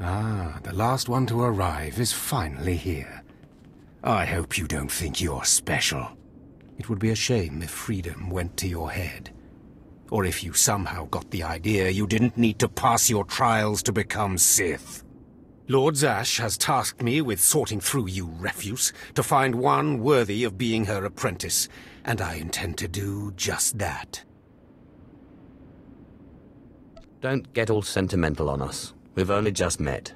Ah, the last one to arrive is finally here. I hope you don't think you're special. It would be a shame if freedom went to your head. Or if you somehow got the idea you didn't need to pass your trials to become Sith. Lord Zash has tasked me with sorting through you refuse to find one worthy of being her apprentice, and I intend to do just that. Don't get all sentimental on us. We've only just met.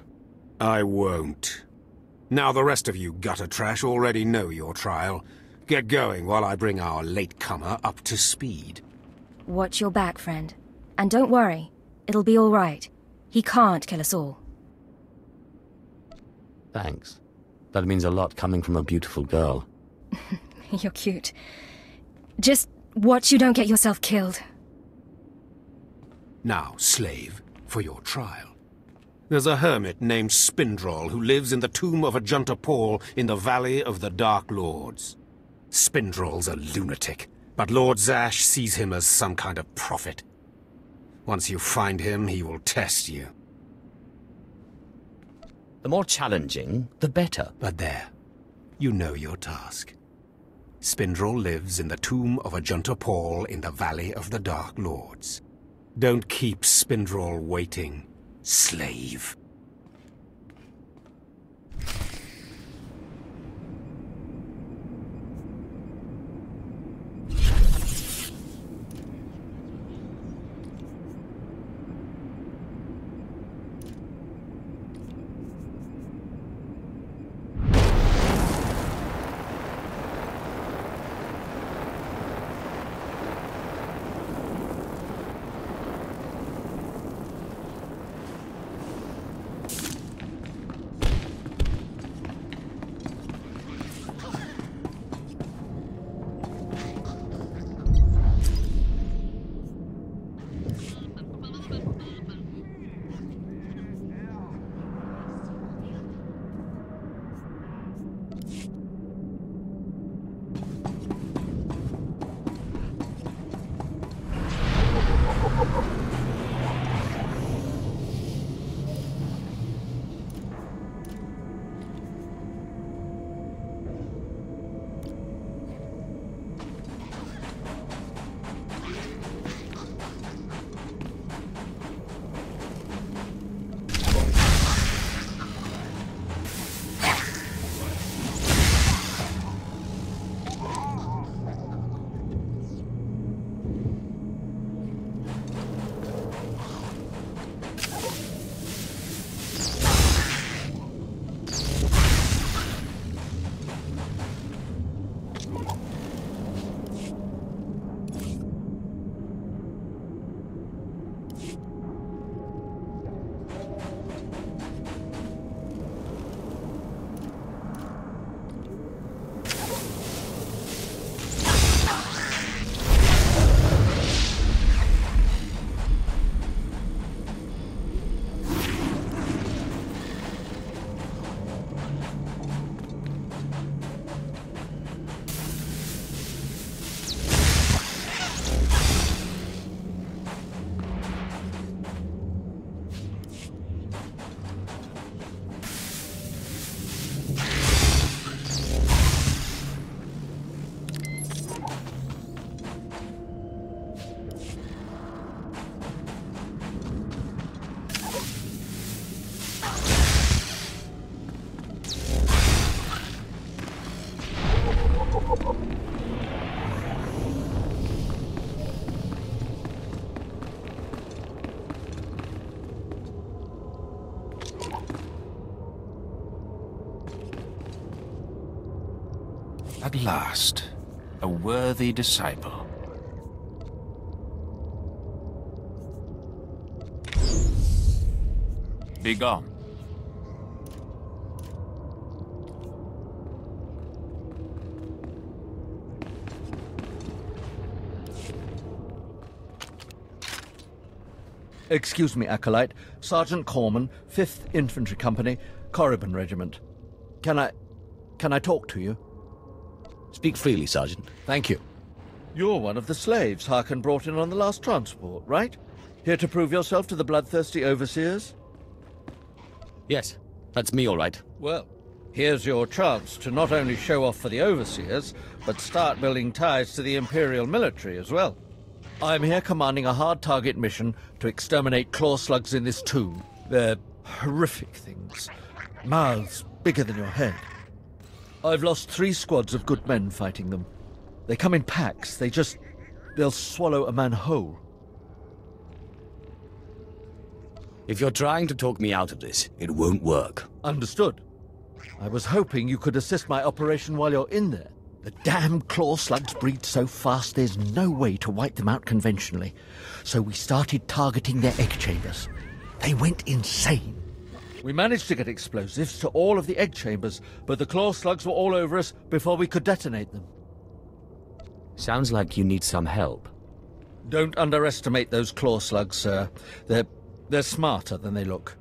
I won't. Now the rest of you gutter trash already know your trial. Get going while I bring our latecomer up to speed. Watch your back, friend. And don't worry. It'll be all right. He can't kill us all. Thanks. That means a lot coming from a beautiful girl. You're cute. Just watch you don't get yourself killed. Now, slave, for your trial. There's a hermit named Spindrol who lives in the tomb of Ajunta Paul in the Valley of the Dark Lords. Spindrol's a lunatic, but Lord Zash sees him as some kind of prophet. Once you find him, he will test you. The more challenging, the better. But there, you know your task. Spindrol lives in the tomb of Ajunta Paul in the Valley of the Dark Lords. Don't keep Spindrol waiting, slave. At last, a worthy disciple. Be gone. Excuse me, Acolyte. Sergeant Corman, 5th Infantry Company, Korriban Regiment. Can I talk to you? Speak freely, Sergeant. Thank you. You're one of the slaves Harkon brought in on the last transport, right? Here to prove yourself to the bloodthirsty overseers? Yes, that's me all right. Well, here's your chance to not only show off for the Overseers, but start building ties to the Imperial military as well. I'm here commanding a hard target mission to exterminate claw slugs in this tomb. They're horrific things. Mouths bigger than your head. I've lost 3 squads of good men fighting them. They come in packs. They'll swallow a man whole. If you're trying to talk me out of this, it won't work. Understood. I was hoping you could assist my operation while you're in there. The damn claw slugs breed so fast there's no way to wipe them out conventionally. So we started targeting their egg chambers. They went insane. We managed to get explosives to all of the egg chambers, but the claw slugs were all over us before we could detonate them. Sounds like you need some help. Don't underestimate those claw slugs, sir. They're smarter than they look.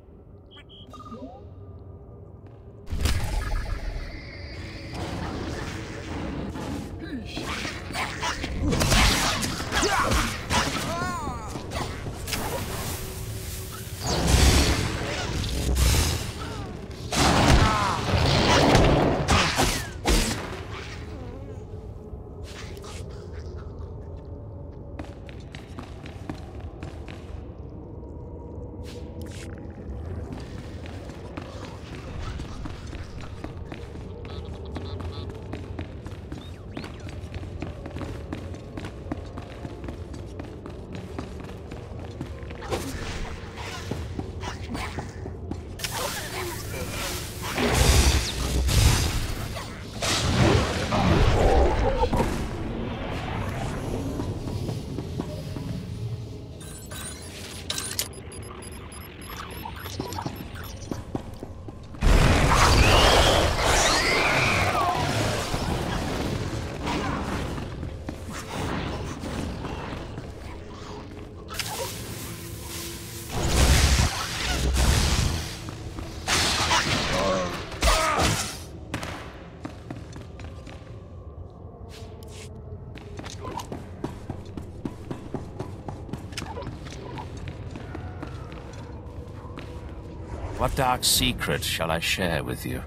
What dark secret shall I share with you?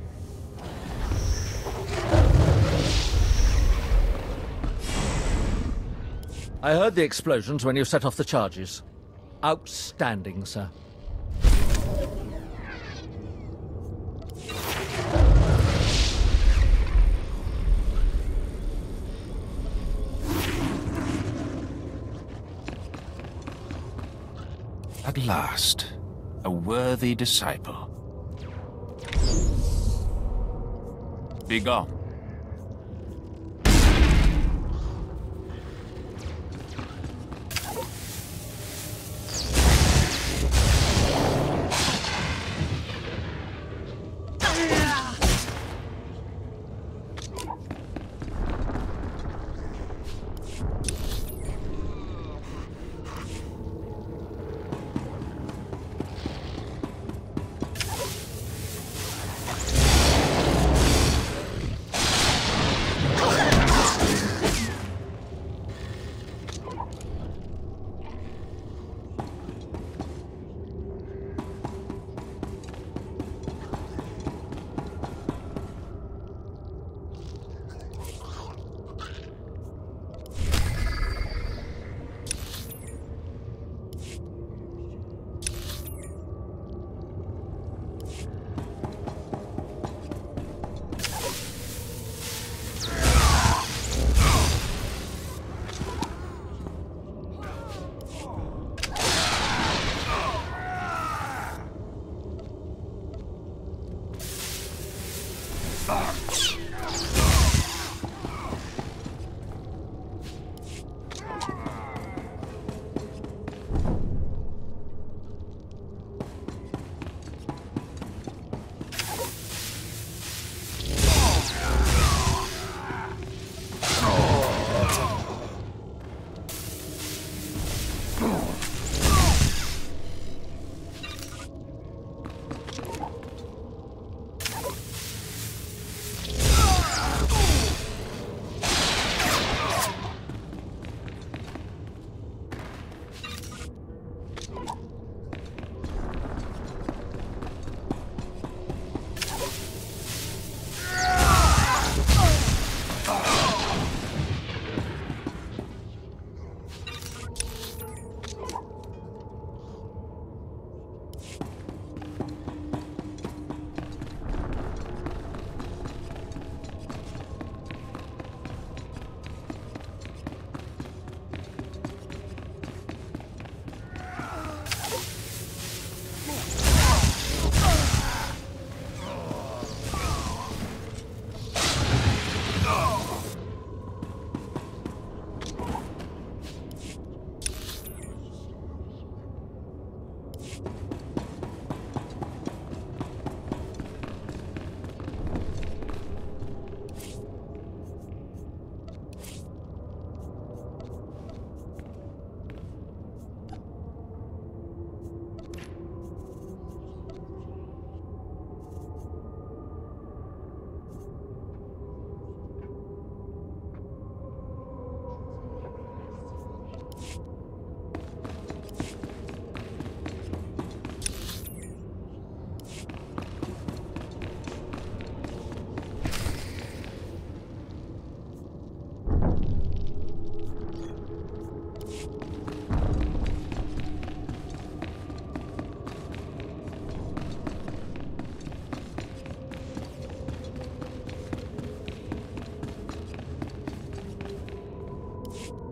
I heard the explosions when you set off the charges. Outstanding, sir. At last, a worthy disciple. Be gone.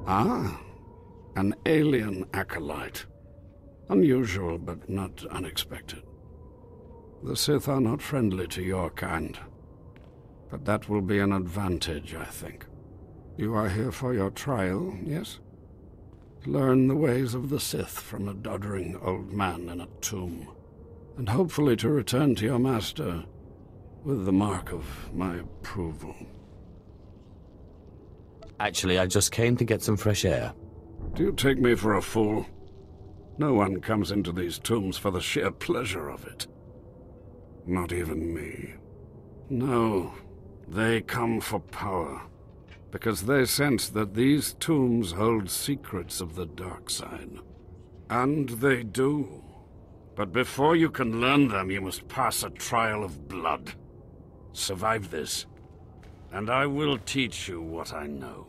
Ah, an alien acolyte. Unusual, but not unexpected. The Sith are not friendly to your kind. But that will be an advantage, I think. You are here for your trial, yes? Learn the ways of the Sith from a doddering old man in a tomb, and hopefully to return to your master with the mark of my approval. Actually, I just came to get some fresh air. Do you take me for a fool? No one comes into these tombs for the sheer pleasure of it. Not even me. No, they come for power, because they sense that these tombs hold secrets of the dark side. And they do. But before you can learn them, you must pass a trial of blood. Survive this, and I will teach you what I know.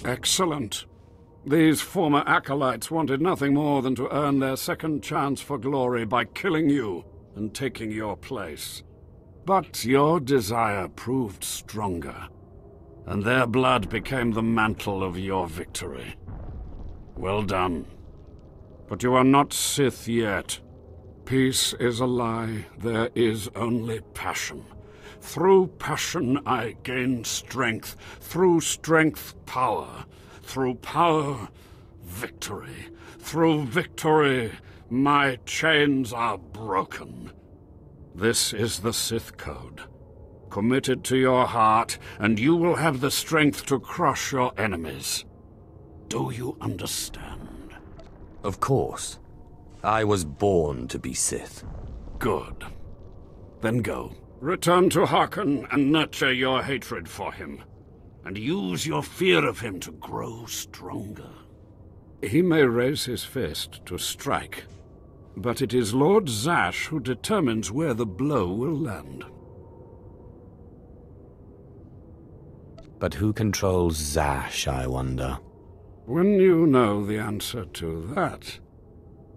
Excellent. These former acolytes wanted nothing more than to earn their second chance for glory by killing you and taking your place. But your desire proved stronger, and their blood became the mantle of your victory. Well done. But you are not Sith yet. Peace is a lie. There is only passion. Through passion I gain strength. Through strength, power. Through power, victory. Through victory, my chains are broken. This is the Sith Code. Commit it to your heart, and you will have the strength to crush your enemies. Do you understand? Of course. I was born to be Sith. Good. Then go. Return to Harkon and nurture your hatred for him. And use your fear of him to grow stronger. He may raise his fist to strike, but it is Lord Zash who determines where the blow will land. But who controls Zash, I wonder? When you know the answer to that,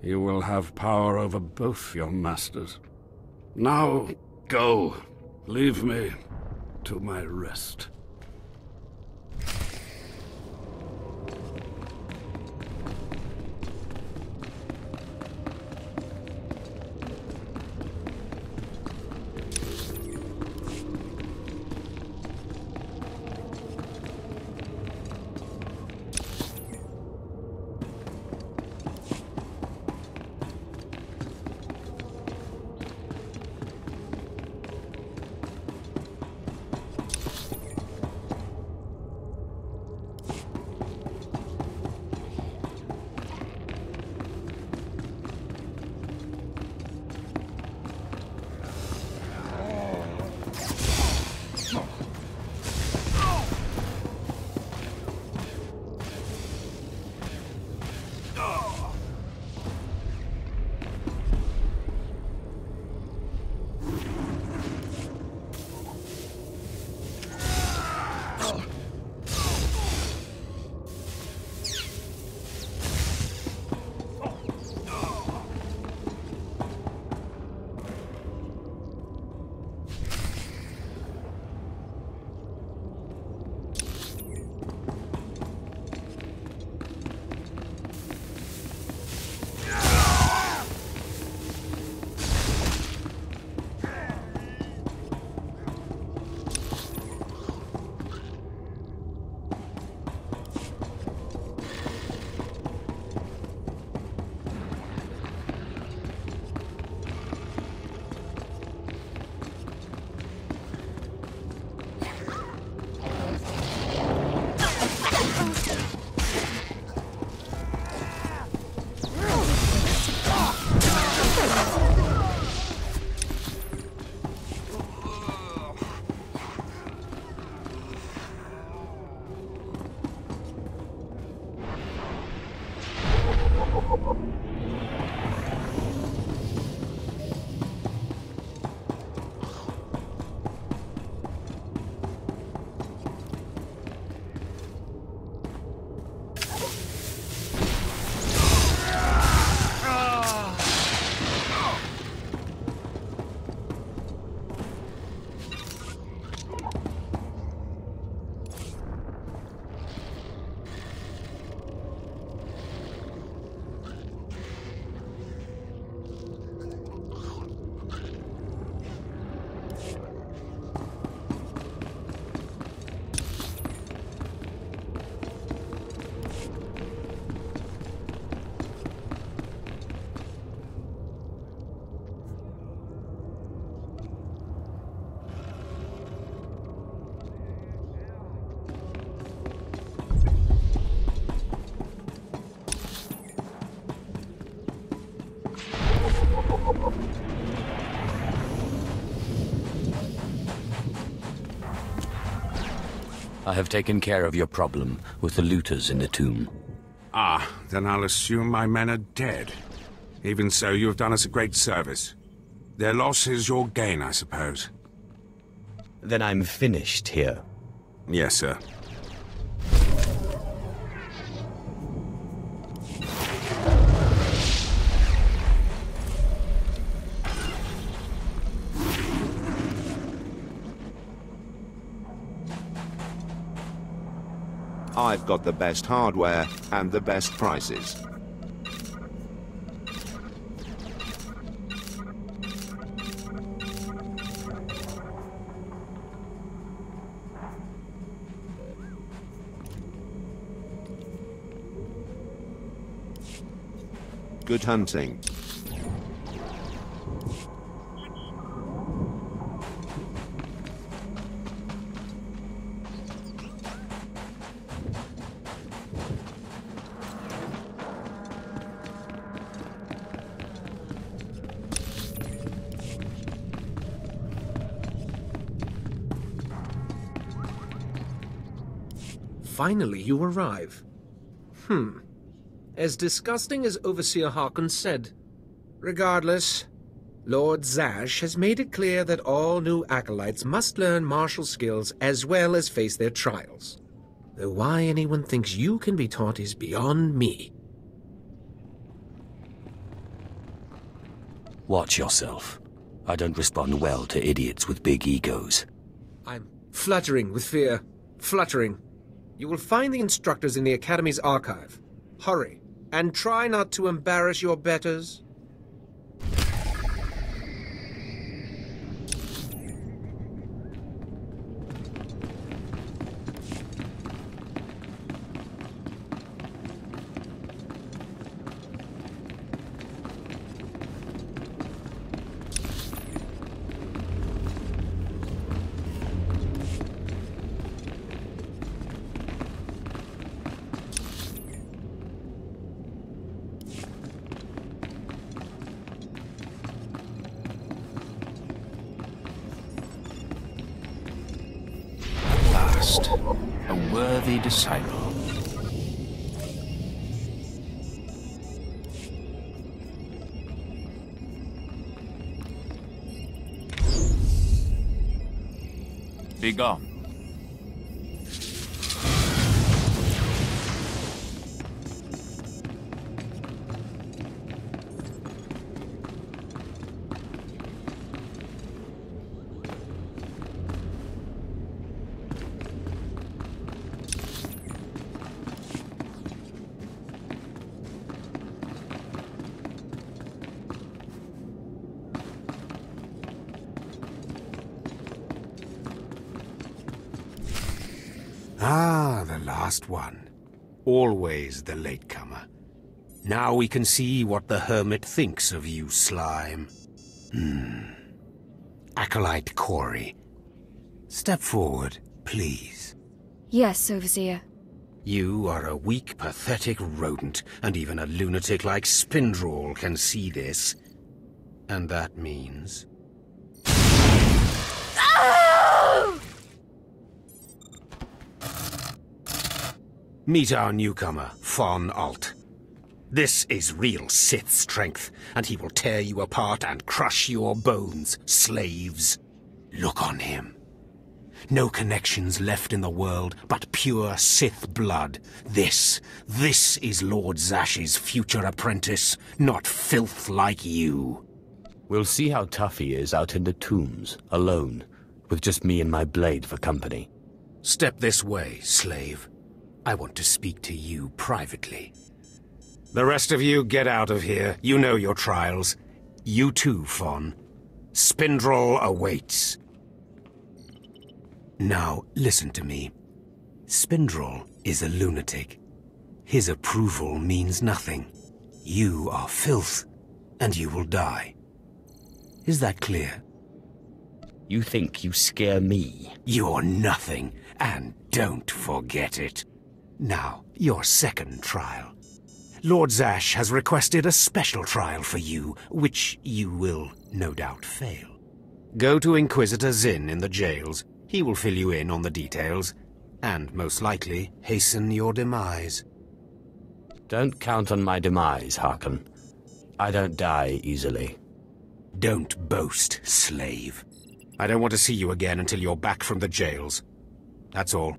you will have power over both your masters. Now, go. Leave me to my rest. I have taken care of your problem with the looters in the tomb. Ah, then I'll assume my men are dead. Even so, you have done us a great service. Their loss is your gain, I suppose. Then I'm finished here. Yes, sir. I've got the best hardware and the best prices. Good hunting. Finally, you arrive. As disgusting as Overseer Harkon said. Regardless, Lord Zash has made it clear that all new acolytes must learn martial skills as well as face their trials. Though why anyone thinks you can be taught is beyond me. Watch yourself. I don't respond well to idiots with big egos. I'm fluttering with fear. Fluttering. You will find the instructors in the Academy's archive. Hurry, and try not to embarrass your betters. A worthy disciple. Begone. Ah, the last one. Always the latecomer. Now we can see what the Hermit thinks of you, Slime. Acolyte Corey. Step forward, please. Yes, Overseer. You are a weak, pathetic rodent, and even a lunatic like Spindrel can see this. And that means... Meet our newcomer, Von Alt. This is real Sith strength, and he will tear you apart and crush your bones, slaves. Look on him. No connections left in the world, but pure Sith blood. This is Lord Zash's future apprentice, not filth like you. We'll see how tough he is out in the tombs, alone, with just me and my blade for company. Step this way, slave. I want to speak to you privately. The rest of you get out of here. You know your trials. You too, Von. Spindrel awaits. Now, listen to me. Spindrel is a lunatic. His approval means nothing. You are filth, and you will die. Is that clear? You think you scare me? You're nothing, and don't forget it. Now, your second trial. Lord Zash has requested a special trial for you, which you will no doubt fail. Go to Inquisitor Zinn in the jails. He will fill you in on the details. and most likely hasten your demise. Don't count on my demise, Harkon. I don't die easily. Don't boast, slave. I don't want to see you again until you're back from the jails. That's all.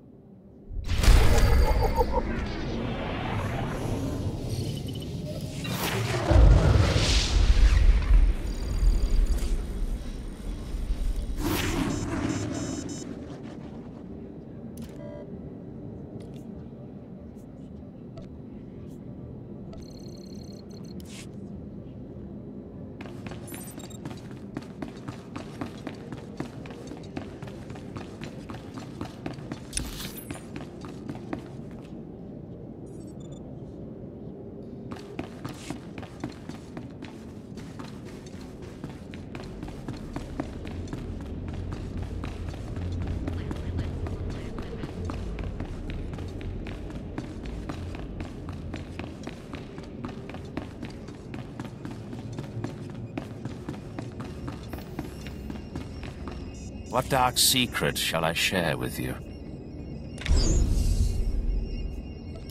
What dark secret shall I share with you?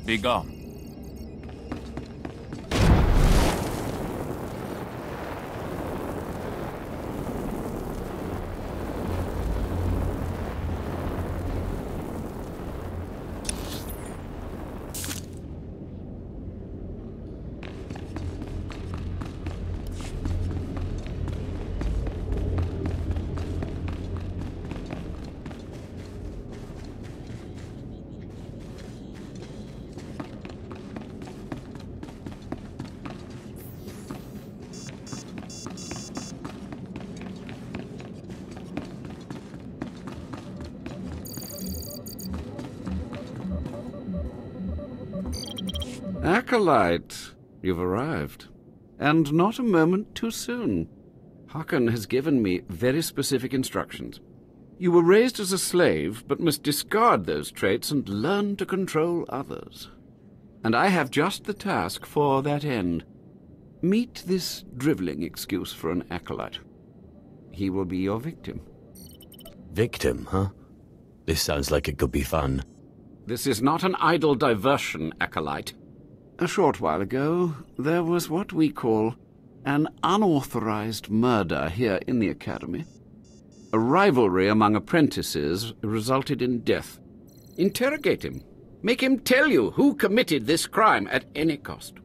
Be gone. Acolyte, you've arrived. And not a moment too soon. Harkon has given me very specific instructions. You were raised as a slave, but must discard those traits and learn to control others. And I have just the task for that end. Meet this drivelling excuse for an acolyte. He will be your victim. Victim, huh? This sounds like it could be fun. This is not an idle diversion, acolyte. A short while ago, there was what we call an unauthorized murder here in the Academy. A rivalry among apprentices resulted in death. Interrogate him. Make him tell you who committed this crime at any cost.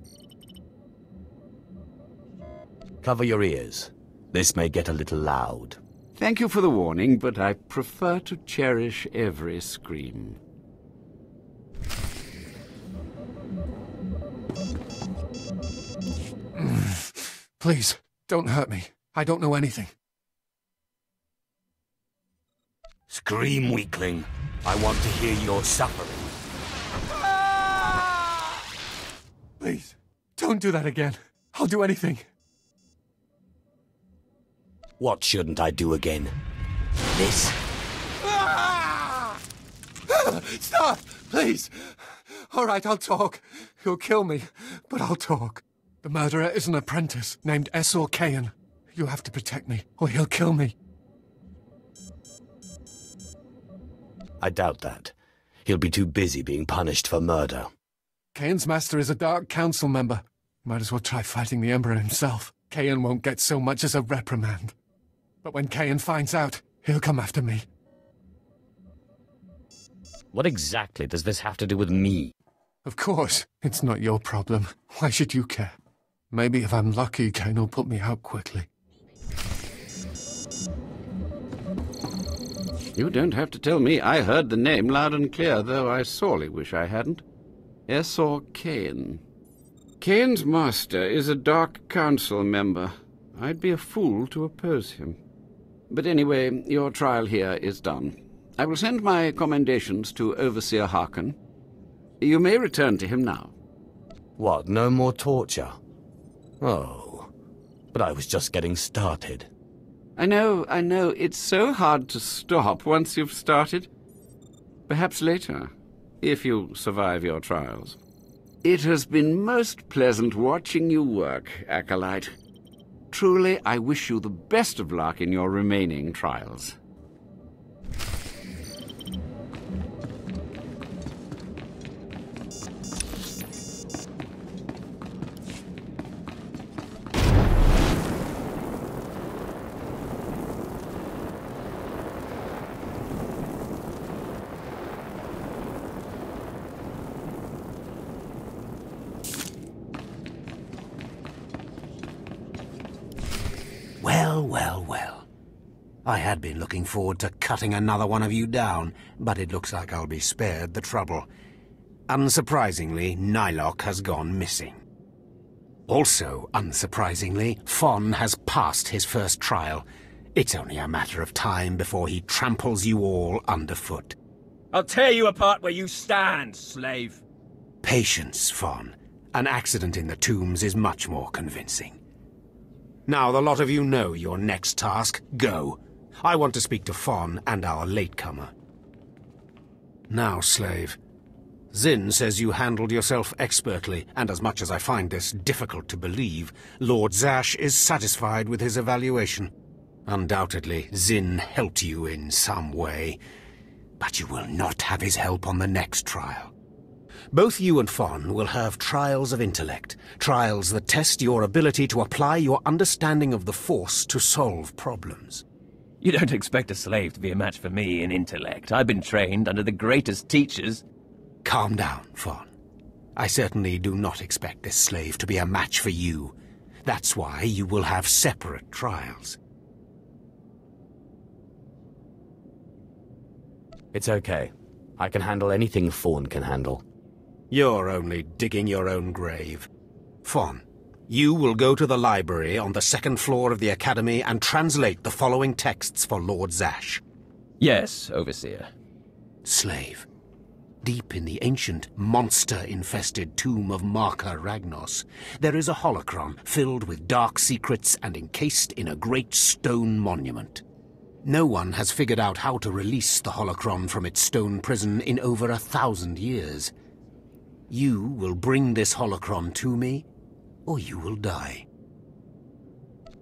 Cover your ears. This may get a little loud. Thank you for the warning, but I prefer to cherish every scream. Please, don't hurt me. I don't know anything. Scream, weakling. I want to hear your suffering. Please, don't do that again. I'll do anything. What shouldn't I do again? This? Stop! Please! All right, I'll talk. He'll kill me, but I'll talk. The murderer is an apprentice named Esor Cain. You have to protect me, or he'll kill me. I doubt that. He'll be too busy being punished for murder. Cain's master is a Dark Council member. Might as well try fighting the Emperor himself. Cain won't get so much as a reprimand. But when Cain finds out, he'll come after me. What exactly does this have to do with me? Of course, it's not your problem. Why should you care? Maybe if I'm lucky, Cain will put me out quickly. You don't have to tell me. I heard the name loud and clear, though I sorely wish I hadn't. Esor Cain. Cain's master is a Dark Council member. I'd be a fool to oppose him. But anyway, your trial here is done. I will send my commendations to Overseer Harkon. You may return to him now. What, no more torture? Oh, but I was just getting started. I know. It's so hard to stop once you've started. Perhaps later, if you survive your trials. It has been most pleasant watching you work, Acolyte. Truly, I wish you the best of luck in your remaining trials. I had been looking forward to cutting another one of you down, but it looks like I'll be spared the trouble. Unsurprisingly, Nylock has gone missing. Also, unsurprisingly, Fon has passed his first trial. It's only a matter of time before he tramples you all underfoot. I'll tear you apart where you stand, slave. Patience, Fon. An accident in the tombs is much more convincing. Now the lot of you know your next task. Go. I want to speak to Fon and our latecomer. Now, slave. Zin says you handled yourself expertly, and as much as I find this difficult to believe, Lord Zash is satisfied with his evaluation. Undoubtedly, Zin helped you in some way, but you will not have his help on the next trial. Both you and Fon will have trials of intellect, trials that test your ability to apply your understanding of the Force to solve problems. You don't expect a slave to be a match for me in intellect. I've been trained under the greatest teachers. Calm down, Fon. I certainly do not expect this slave to be a match for you. That's why you will have separate trials. It's okay. I can handle anything Fon can handle. You're only digging your own grave. Fon, you will go to the library on the second floor of the Academy and translate the following texts for Lord Zash. Yes, Overseer. Slave, deep in the ancient, monster-infested tomb of Marka Ragnos, there is a holocron filled with dark secrets and encased in a great stone monument. No one has figured out how to release the holocron from its stone prison in over 1,000 years. You will bring this holocron to me, or you will die.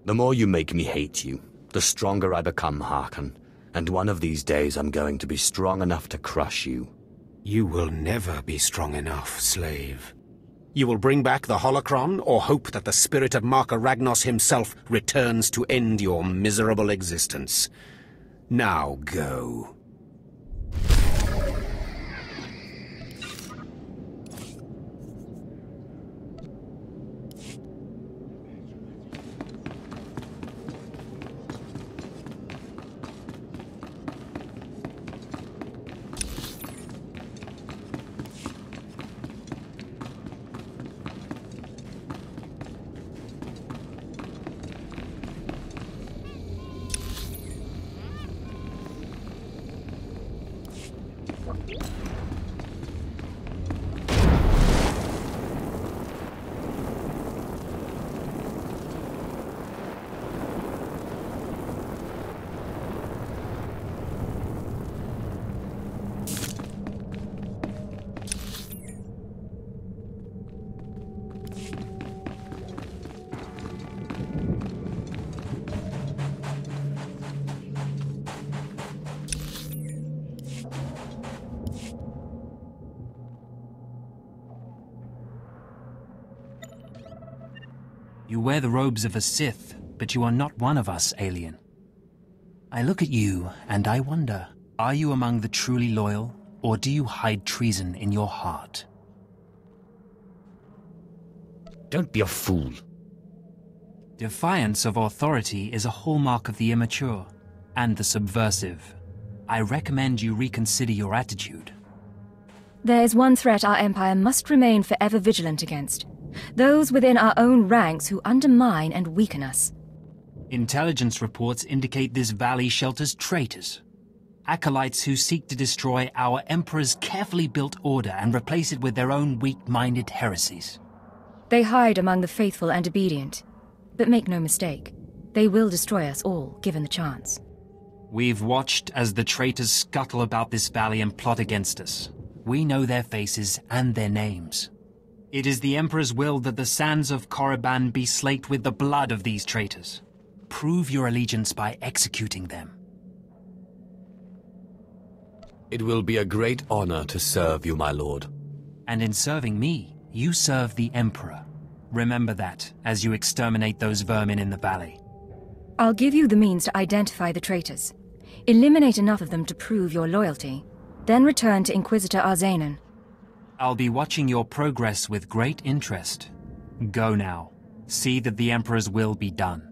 The more you make me hate you, the stronger I become, Harkon. And one of these days I'm going to be strong enough to crush you. You will never be strong enough, slave. You will bring back the holocron, or hope that the spirit of Marka Ragnos himself returns to end your miserable existence. Now go. You wear the robes of a Sith, but you are not one of us, alien. I look at you, and I wonder, are you among the truly loyal, or do you hide treason in your heart? Don't be a fool. Defiance of authority is a hallmark of the immature, and the subversive. I recommend you reconsider your attitude. There is one threat our Empire must remain forever vigilant against. Those within our own ranks who undermine and weaken us. Intelligence reports indicate this valley shelters traitors. Acolytes who seek to destroy our Emperor's carefully built order and replace it with their own weak-minded heresies. They hide among the faithful and obedient. But make no mistake, they will destroy us all, given the chance. We've watched as the traitors scuttle about this valley and plot against us. We know their faces and their names. It is the Emperor's will that the sands of Korriban be slaked with the blood of these traitors. Prove your allegiance by executing them. It will be a great honor to serve you, my lord. And in serving me, you serve the Emperor. Remember that, as you exterminate those vermin in the valley. I'll give you the means to identify the traitors. Eliminate enough of them to prove your loyalty. Then return to Inquisitor Arzanan. I'll be watching your progress with great interest. Go now. See that the Emperor's will be done.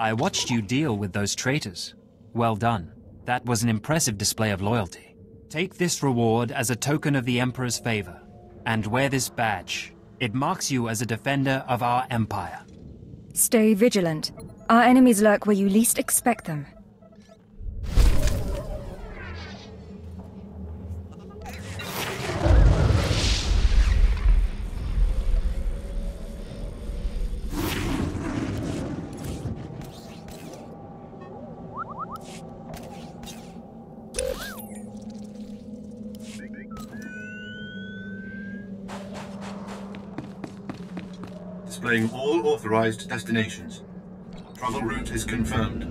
I watched you deal with those traitors. Well done. That was an impressive display of loyalty. Take this reward as a token of the Emperor's favor, and wear this badge. It marks you as a defender of our empire. Stay vigilant. Our enemies lurk where you least expect them. Displaying all authorized destinations. Travel route is confirmed.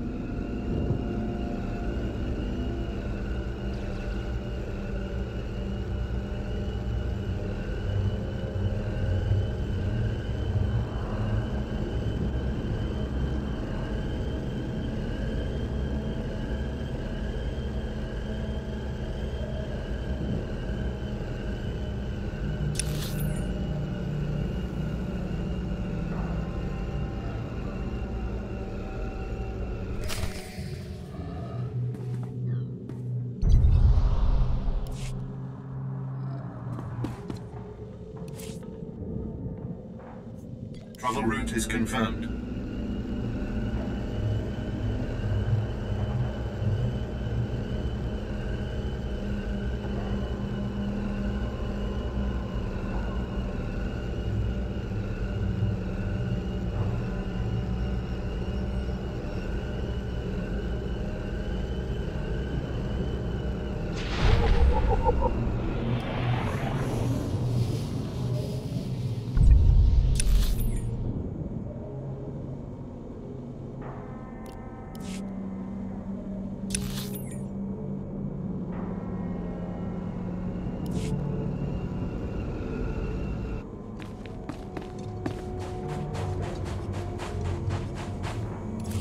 Travel route is confirmed.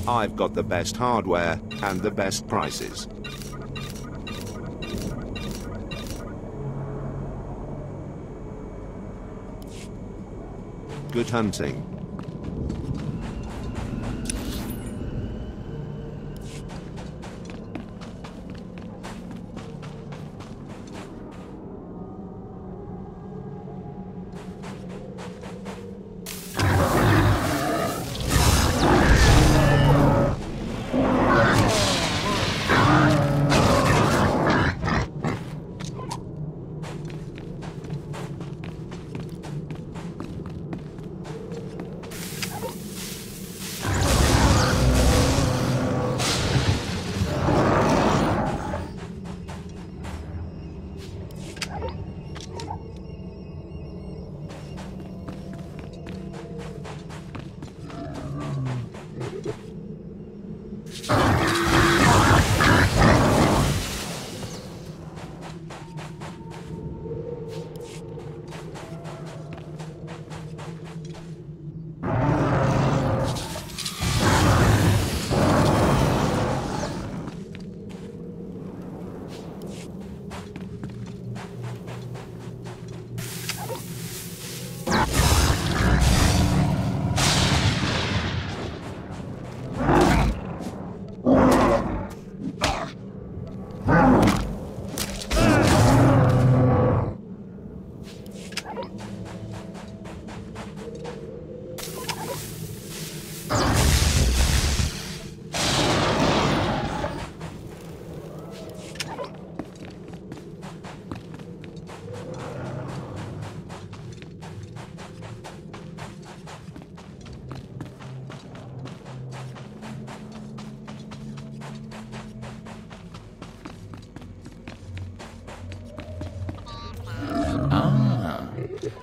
I've got the best hardware and the best prices. Good hunting.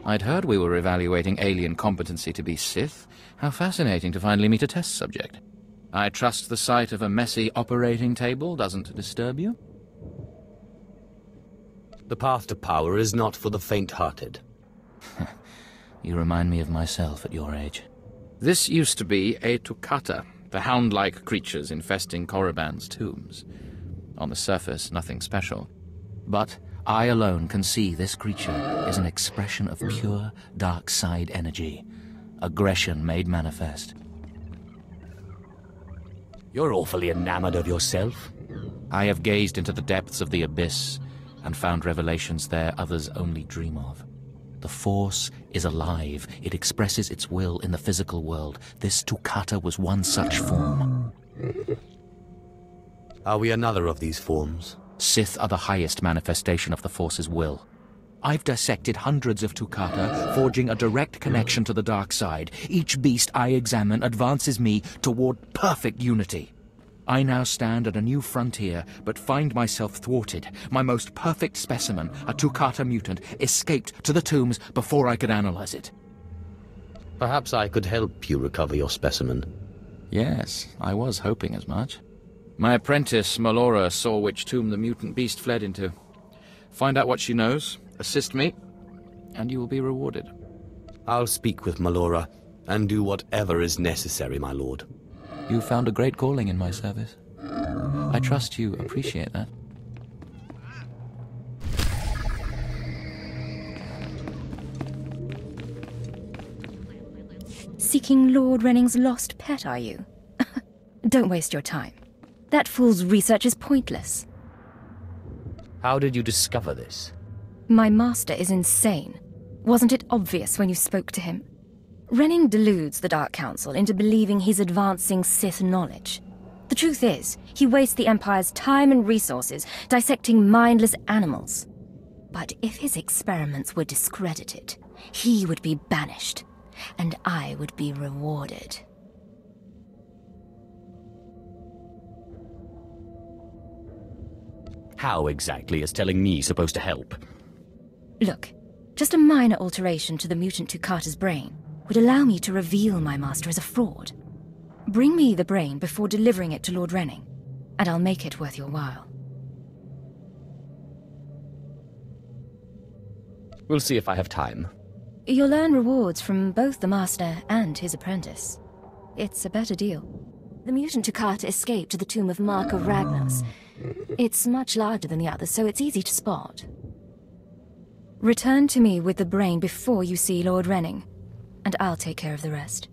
I'd heard we were evaluating alien competency to be Sith. How fascinating to finally meet a test subject. I trust the sight of a messy operating table doesn't disturb you? The path to power is not for the faint-hearted. You remind me of myself at your age. This used to be a Tukata, the hound-like creatures infesting Korriban's tombs. On the surface, nothing special. But I alone can see this creature is an expression of pure dark side energy, aggression made manifest. You're awfully enamored of yourself. I have gazed into the depths of the abyss and found revelations there others only dream of. The Force is alive. It expresses its will in the physical world. This Toukata was one such form. Are we another of these forms? Sith are the highest manifestation of the Force's will. I've dissected hundreds of Toukata, forging a direct connection to the dark side. Each beast I examine advances me toward perfect unity. I now stand at a new frontier, but find myself thwarted. My most perfect specimen, a Toukata mutant, escaped to the tombs before I could analyze it. Perhaps I could help you recover your specimen. Yes, I was hoping as much. My apprentice, Melora, saw which tomb the mutant beast fled into. Find out what she knows, assist me, and you will be rewarded. I'll speak with Melora, and do whatever is necessary, my lord. You found a great calling in my service. I trust you appreciate that. Seeking Lord Renning's lost pet, are you? Don't waste your time. That fool's research is pointless. How did you discover this? My master is insane. Wasn't it obvious when you spoke to him? Renning deludes the Dark Council into believing he's advancing Sith knowledge. The truth is, he wastes the Empire's time and resources dissecting mindless animals. But if his experiments were discredited, he would be banished, and I would be rewarded. How exactly is telling me supposed to help? Look, just a minor alteration to the mutant Toukata's brain would allow me to reveal my master as a fraud. Bring me the brain before delivering it to Lord Renning, and I'll make it worth your while. We'll see if I have time. You'll earn rewards from both the master and his apprentice. It's a better deal. The mutant Toukata escaped to the tomb of Mark of Ragnos. It's much larger than the others, so it's easy to spot. Return to me with the brain before you see Lord Renning, and I'll take care of the rest.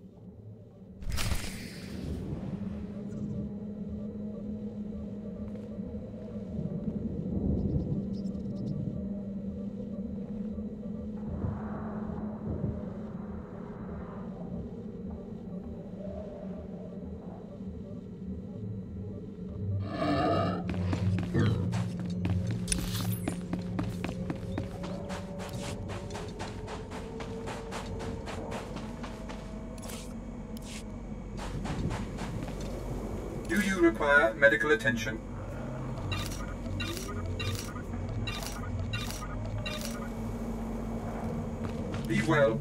Do you require medical attention? Be well.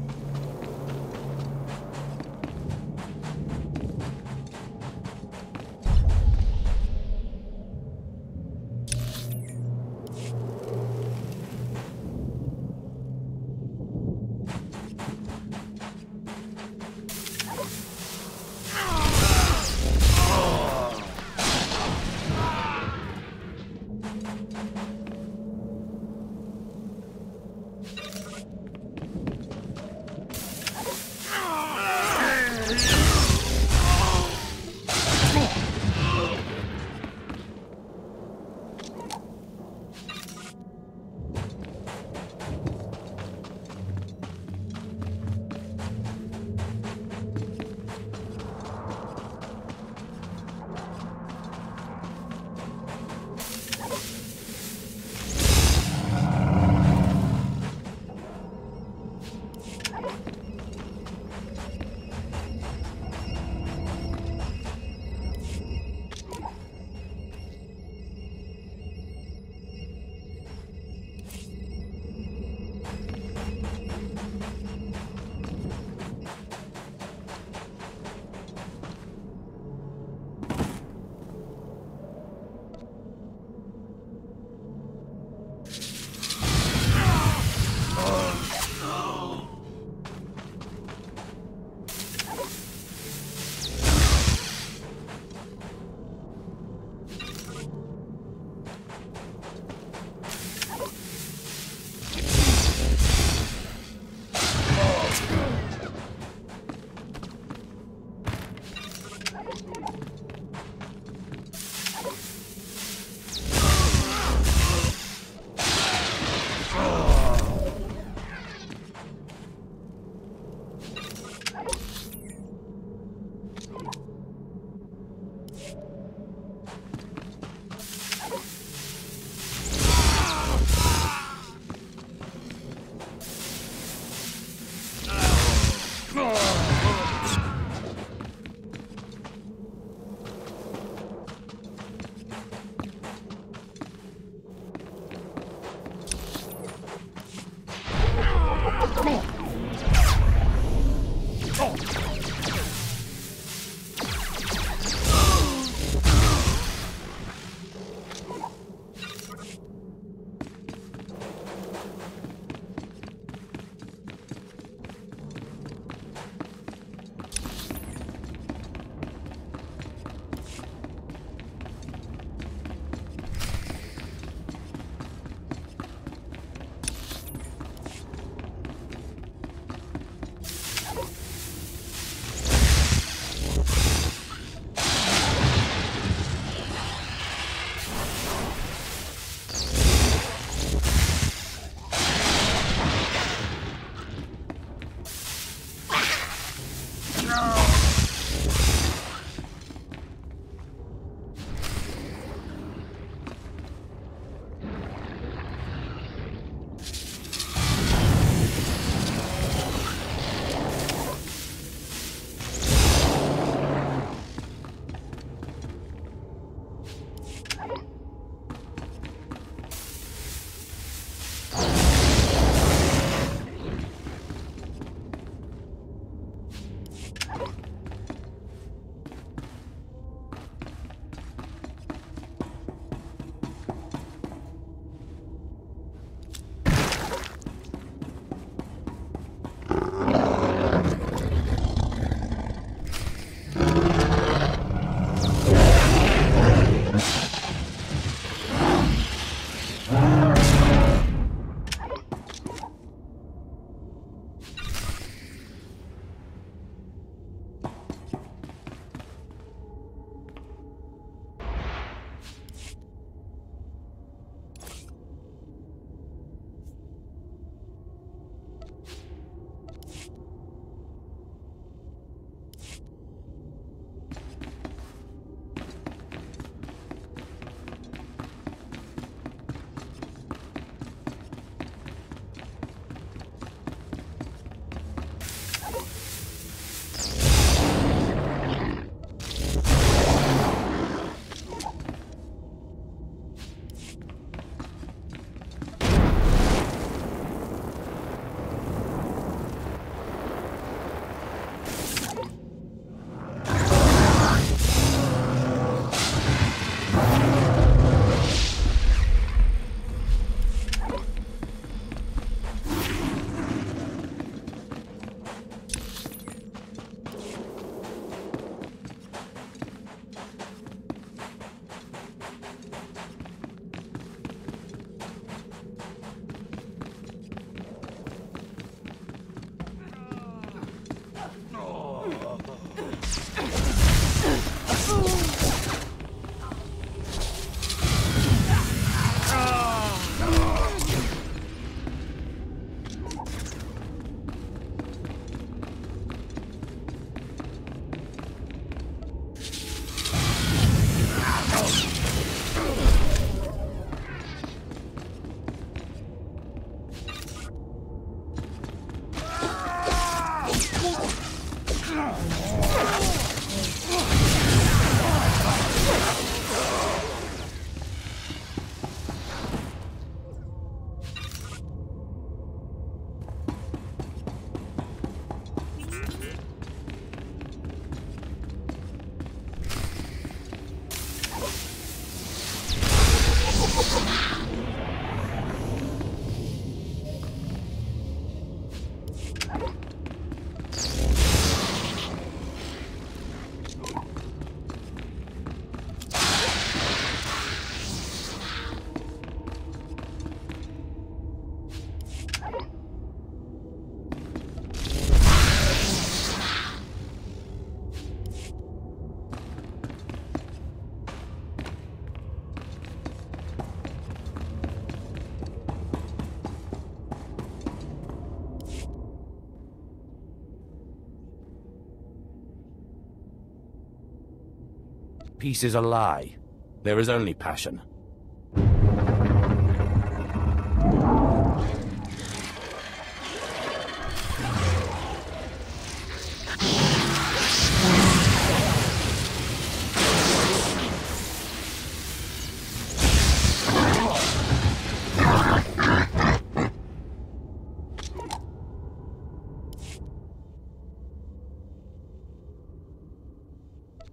Peace is a lie. There is only passion.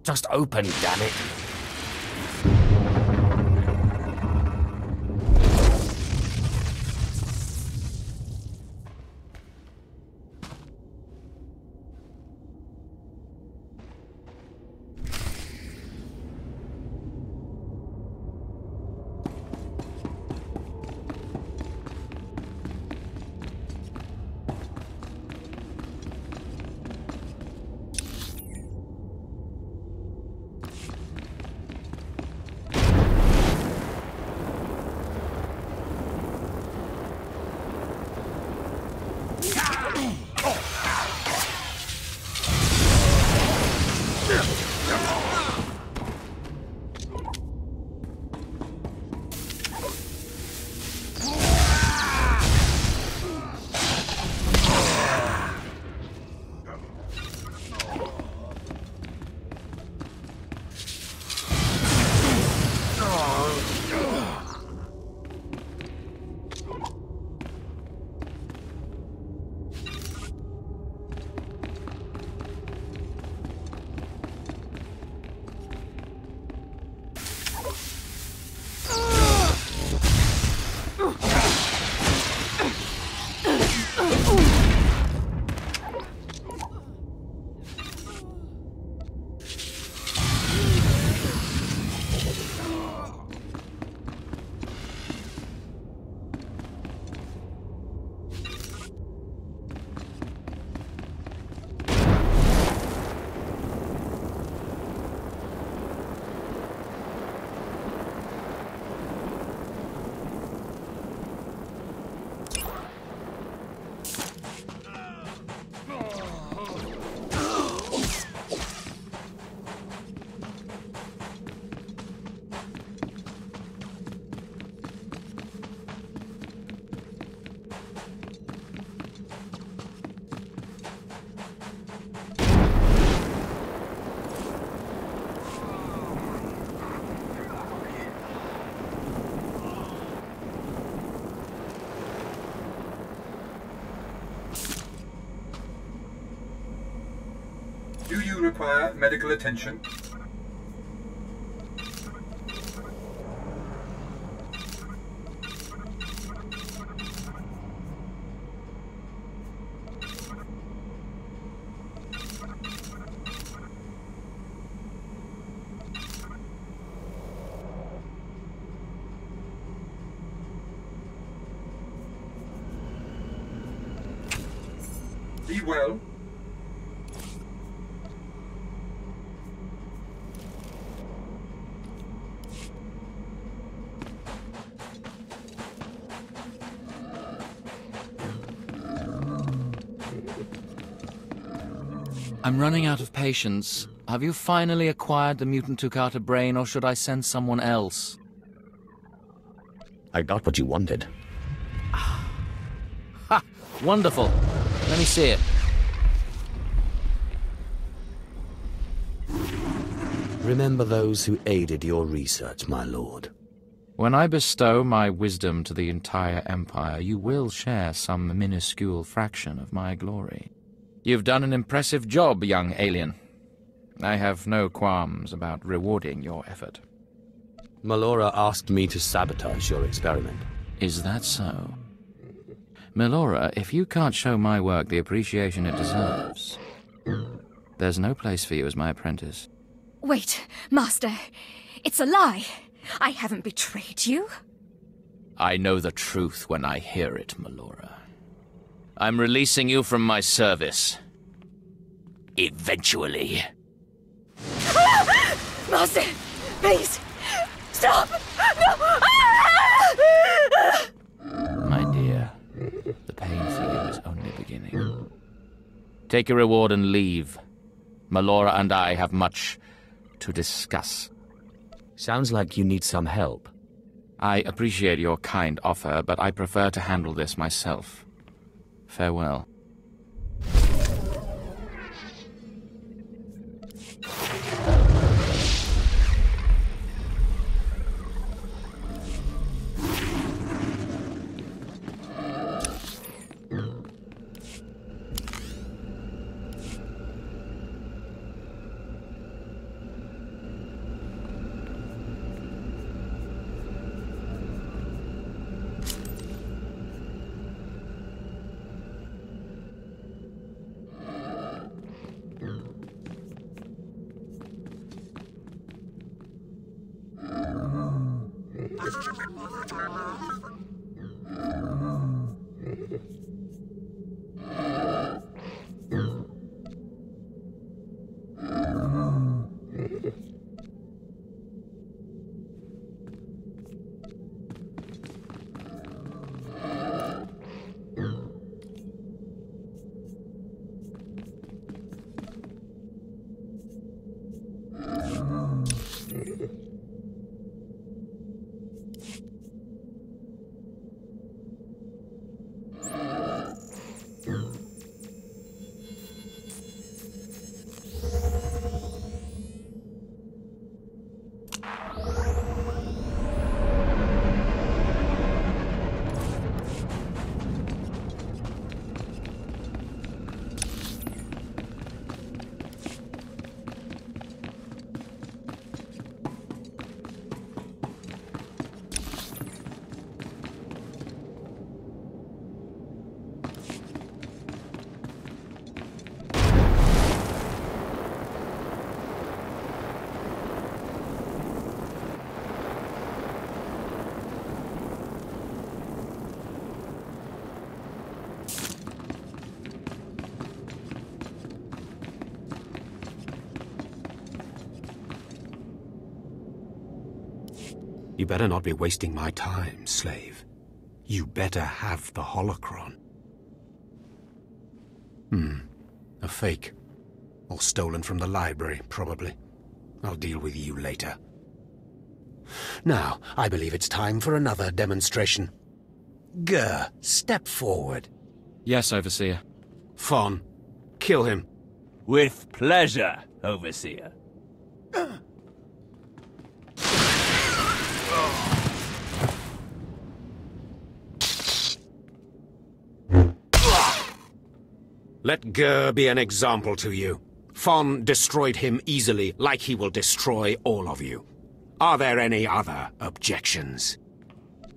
Just open, damn it. Do you require medical attention? Be well. I'm running out of patience. Have you finally acquired the mutant Toccata brain, or should I send someone else? I got what you wanted. Ha! Wonderful. Let me see it. Remember those who aided your research, my lord. When I bestow my wisdom to the entire Empire, you will share some minuscule fraction of my glory. You've done an impressive job, young alien. I have no qualms about rewarding your effort. Melora asked me to sabotage your experiment. Is that so? Melora, if you can't show my work the appreciation it deserves, there's no place for you as my apprentice. Wait, Master. It's a lie. I haven't betrayed you. I know the truth when I hear it, Melora. I'm releasing you from my service. Eventually. Ah! Master, please, stop! No! Ah! My dear, the pain for you is only beginning. Take your reward and leave. Melora and I have much to discuss. Sounds like you need some help. I appreciate your kind offer, but I prefer to handle this myself. Farewell. You better not be wasting my time, slave. You better have the holocron. A fake. Or stolen from the library, probably. I'll deal with you later. Now, I believe it's time for another demonstration. Gur, step forward. Yes, Overseer. Fon, kill him. With pleasure, Overseer. Let Gur be an example to you. Fon destroyed him easily, like he will destroy all of you. Are there any other objections?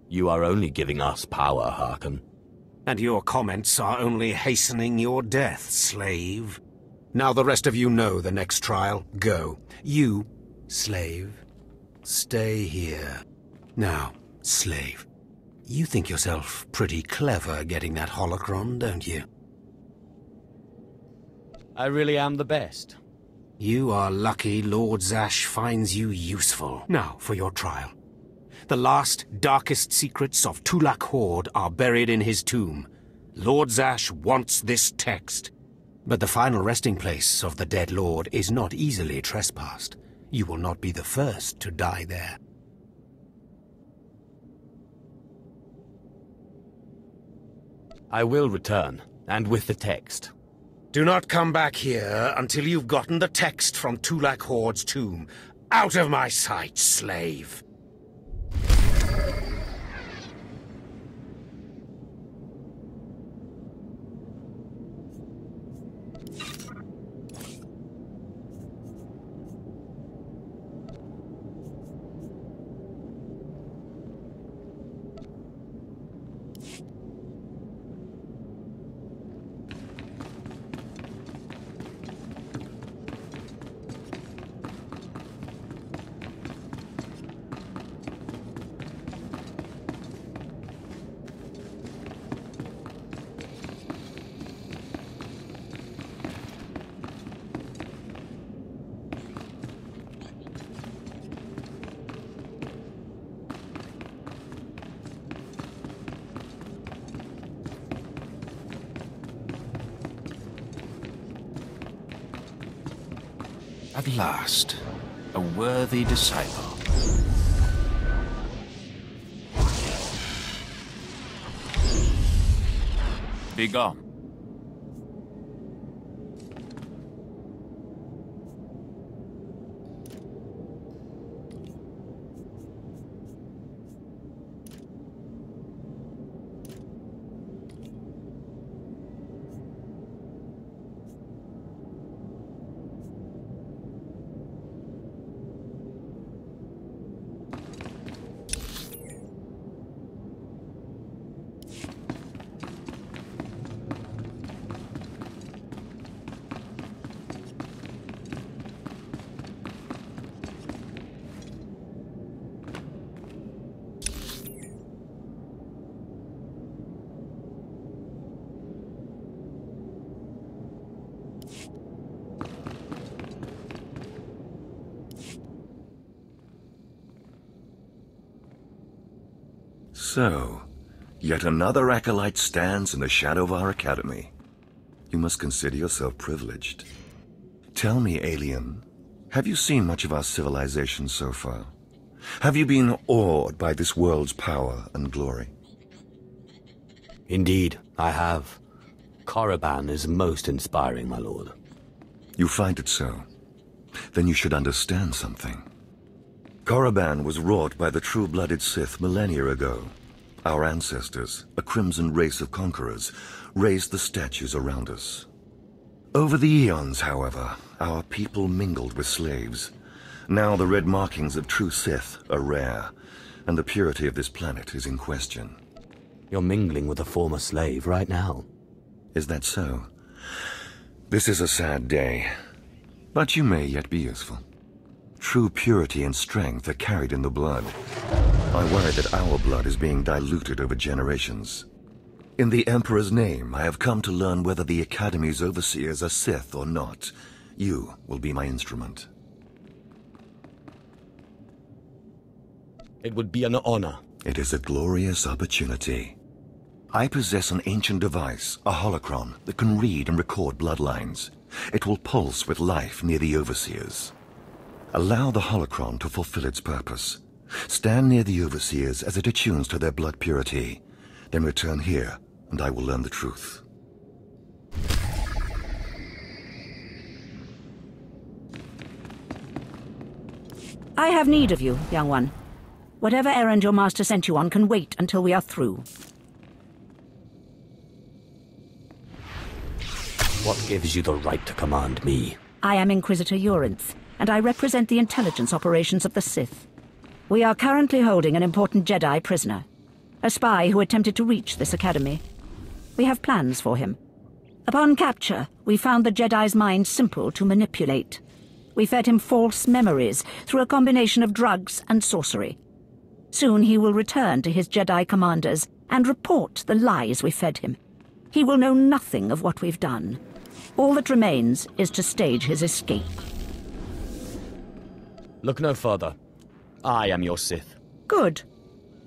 You are only giving us power, Harkon. And your comments are only hastening your death, slave. Now the rest of you know the next trial. Go. You, slave, stay here. Now, slave, you think yourself pretty clever getting that holocron, don't you? I really am the best. You are lucky Lord Zash finds you useful. Now, for your trial. The last, darkest secrets of Tulak Horde are buried in his tomb. Lord Zash wants this text. But the final resting place of the dead lord is not easily trespassed. You will not be the first to die there. I will return, and with the text. Do not come back here until you've gotten the text from Tulak Horde's tomb. Out of my sight, slave! At last. A worthy disciple. Be gone. So, yet another acolyte stands in the shadow of our academy. You must consider yourself privileged. Tell me, alien, have you seen much of our civilization so far? Have you been awed by this world's power and glory? Indeed, I have. Korriban is most inspiring, my lord. You find it so? Then you should understand something. Korriban was wrought by the true-blooded Sith millennia ago. Our ancestors, a crimson race of conquerors, raised the statues around us. Over the eons, however, our people mingled with slaves. Now the red markings of true Sith are rare, and the purity of this planet is in question. You're mingling with a former slave right now. Is that so? This is a sad day, but you may yet be useful. True purity and strength are carried in the blood. I worry that our blood is being diluted over generations. In the Emperor's name, I have come to learn whether the Academy's overseers are Sith or not. You will be my instrument. It would be an honor. It is a glorious opportunity. I possess an ancient device, a holocron, that can read and record bloodlines. It will pulse with life near the overseers. Allow the holocron to fulfill its purpose. Stand near the overseers as it attunes to their blood purity. Then return here, and I will learn the truth. I have need of you, young one. Whatever errand your master sent you on can wait until we are through. What gives you the right to command me? I am Inquisitor Urinth, and I represent the intelligence operations of the Sith. We are currently holding an important Jedi prisoner, a spy who attempted to reach this academy. We have plans for him. Upon capture, we found the Jedi's mind simple to manipulate. We fed him false memories through a combination of drugs and sorcery. Soon he will return to his Jedi commanders and report the lies we fed him. He will know nothing of what we've done. All that remains is to stage his escape. Look no further. I am your Sith. Good.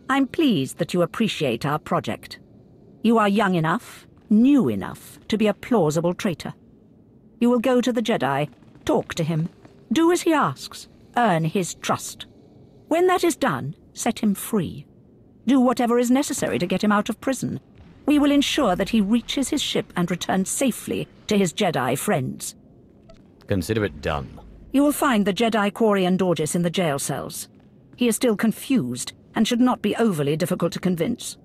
I'm pleased that you appreciate our project. You are young enough, new enough, to be a plausible traitor. You will go to the Jedi, talk to him, do as he asks, earn his trust. When that is done, set him free. Do whatever is necessary to get him out of prison. We will ensure that he reaches his ship and returns safely to his Jedi friends. Consider it done. You will find the Jedi Quarian Dorjus in the jail cells. He is still confused and should not be overly difficult to convince.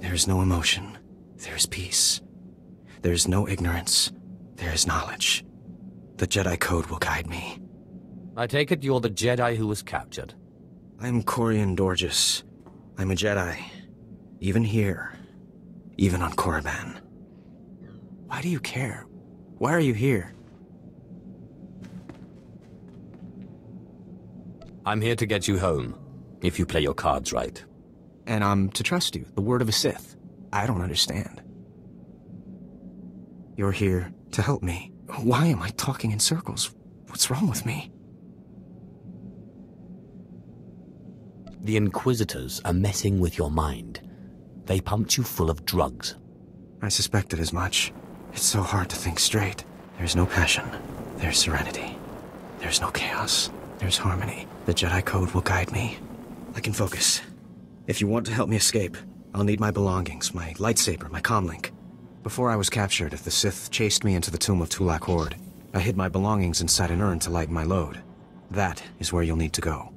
There is no emotion. There is peace. There is no ignorance. There is knowledge. The Jedi Code will guide me. I take it you're the Jedi who was captured. I'm Quarian Dorjus. I'm a Jedi. Even here. Even on Korriban. Why do you care? Why are you here? I'm here to get you home, if you play your cards right. And I'm to trust you, the word of a Sith. I don't understand. You're here to help me. Why am I talking in circles? What's wrong with me? The Inquisitors are messing with your mind. They pumped you full of drugs. I suspected as much. It's so hard to think straight. There's no passion. There's serenity. There's no chaos. There's harmony. The Jedi Code will guide me. I can focus. If you want to help me escape, I'll need my belongings, my lightsaber, my comlink. Before I was captured, the Sith chased me into the tomb of Tulak Horde. I hid my belongings inside an urn to lighten my load. That is where you'll need to go.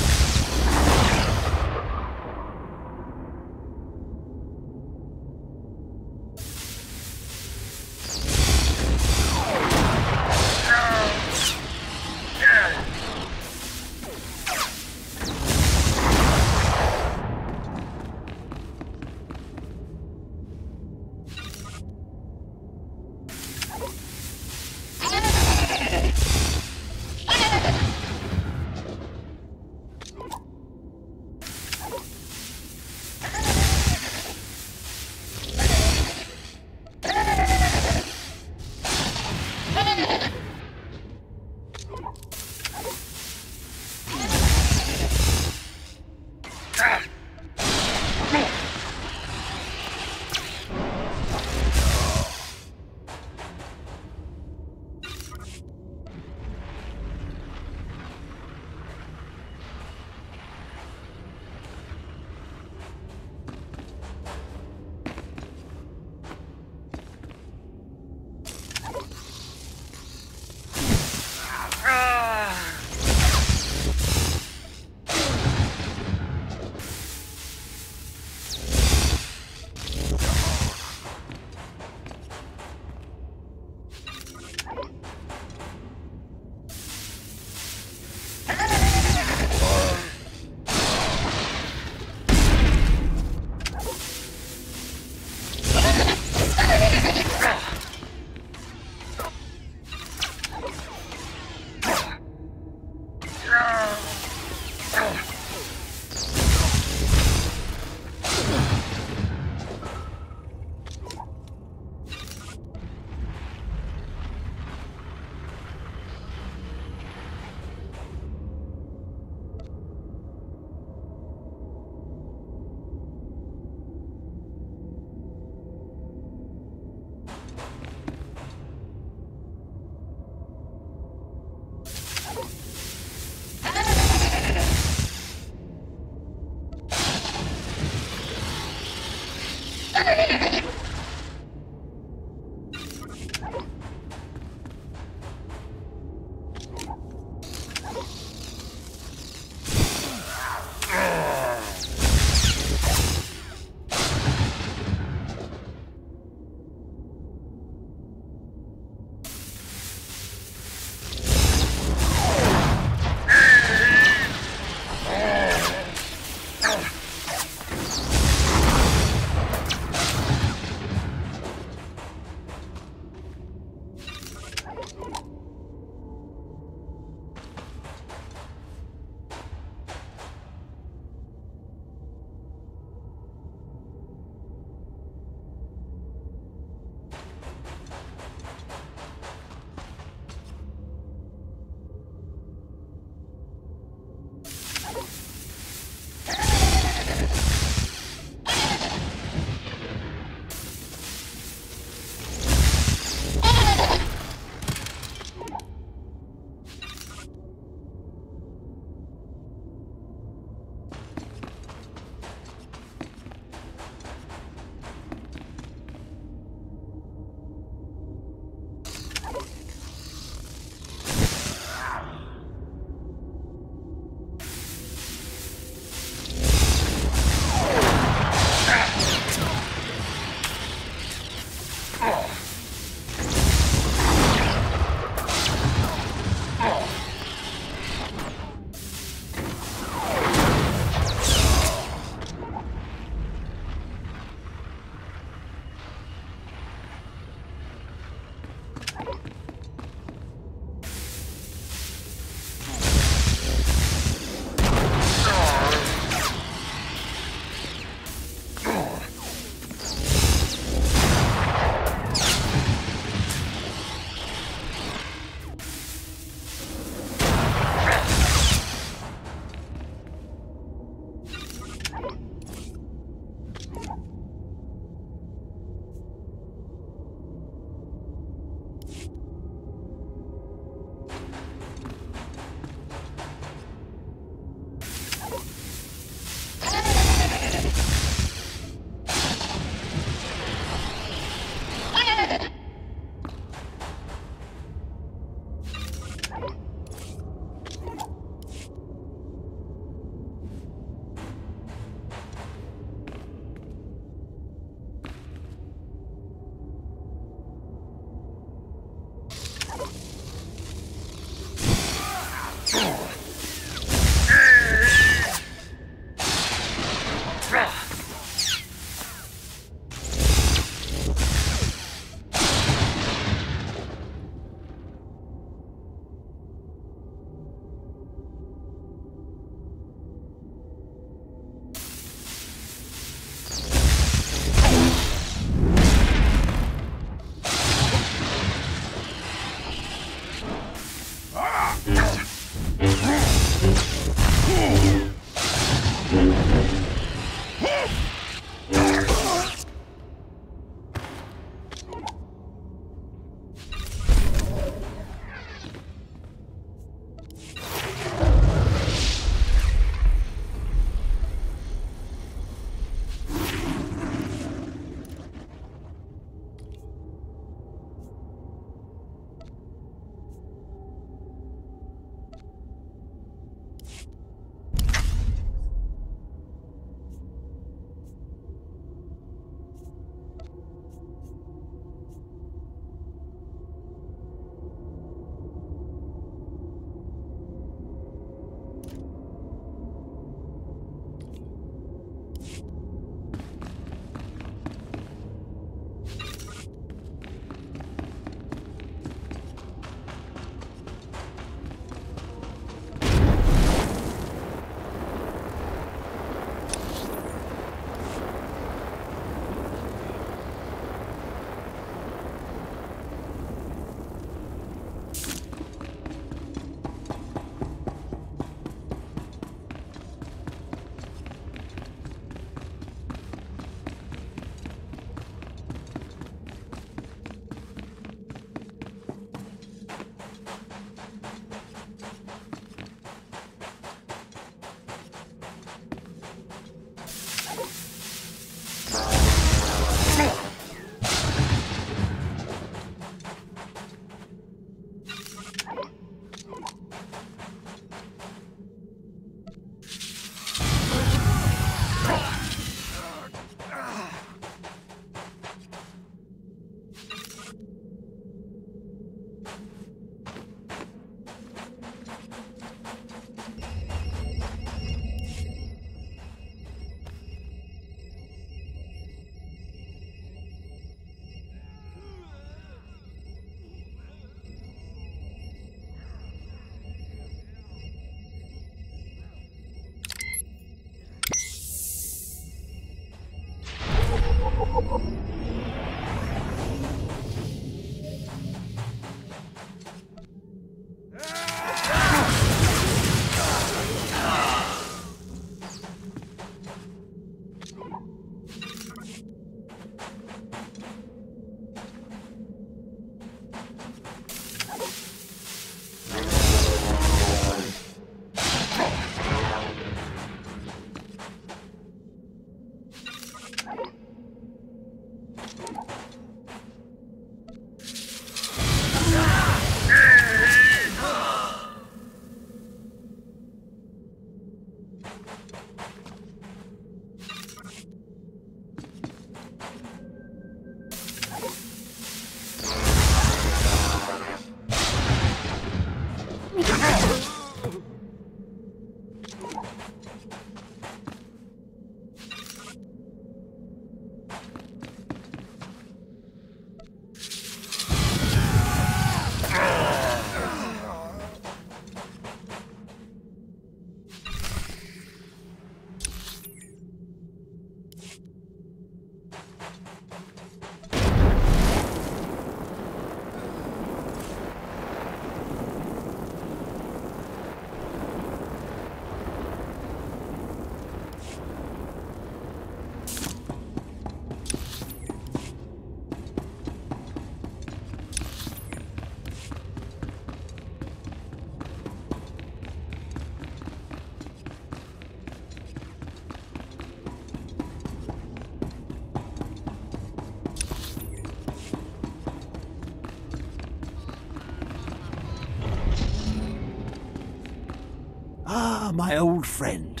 Ah, my old friend.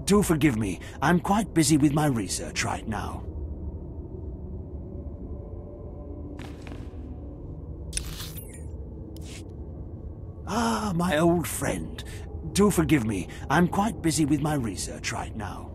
Do forgive me. I'm quite busy with my research right now. Ah, my old friend. Do forgive me. I'm quite busy with my research right now.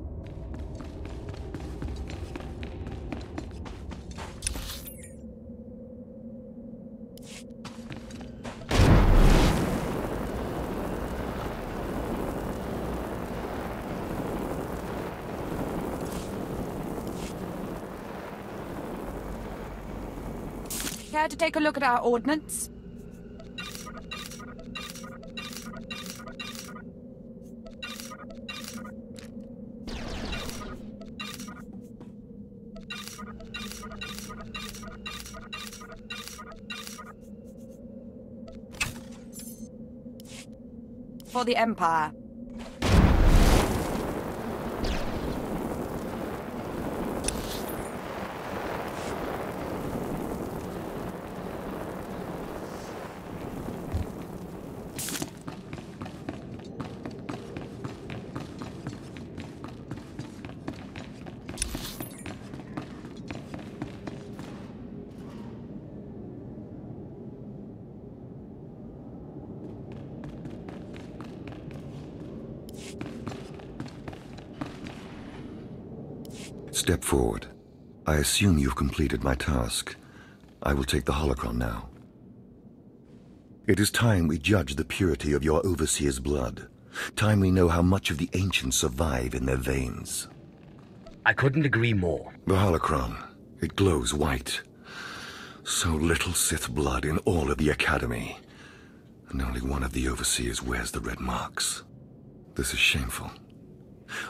Care to take a look at our ordnance? For the Empire. Step forward. I assume you've completed my task. I will take the holocron now. It is time we judge the purity of your overseer's blood. Time we know how much of the ancients survive in their veins. I couldn't agree more. The holocron. It glows white. So little Sith blood in all of the Academy. And only one of the overseers wears the red marks. This is shameful.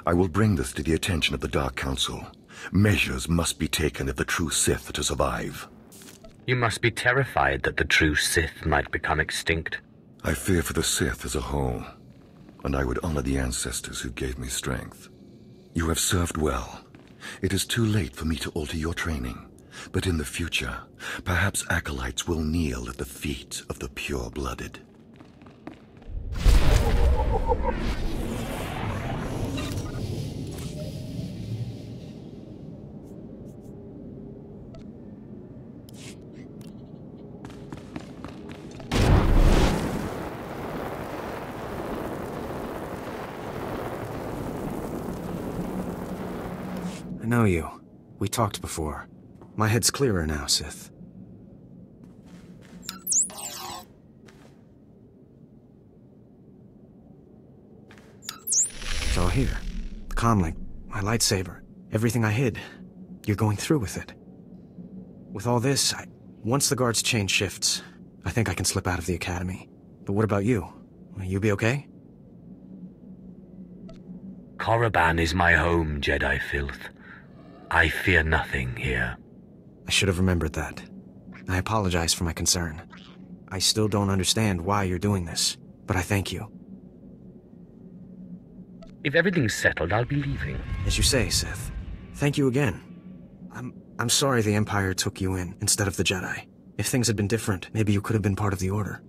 I will bring this to the attention of the Dark Council. Measures must be taken if the true Sith to survive. You must be terrified that the true Sith might become extinct. I fear for the Sith as a whole, and I would honor the ancestors who gave me strength. You have served well. It is too late for me to alter your training, but in the future, perhaps acolytes will kneel at the feet of the pure-blooded. I know you. We talked before. My head's clearer now, Sith. It's all here. The comlink, my lightsaber, everything I hid. You're going through with it. With all this, once the guards change shifts, I think I can slip out of the Academy. But what about you? Will you be okay? Korriban is my home, Jedi filth. I fear nothing here. I should have remembered that. I apologize for my concern. I still don't understand why you're doing this, but I thank you. If everything's settled, I'll be leaving. As you say, Sith. Thank you again. I'm sorry the Empire took you in instead of the Jedi. If things had been different, maybe you could have been part of the Order.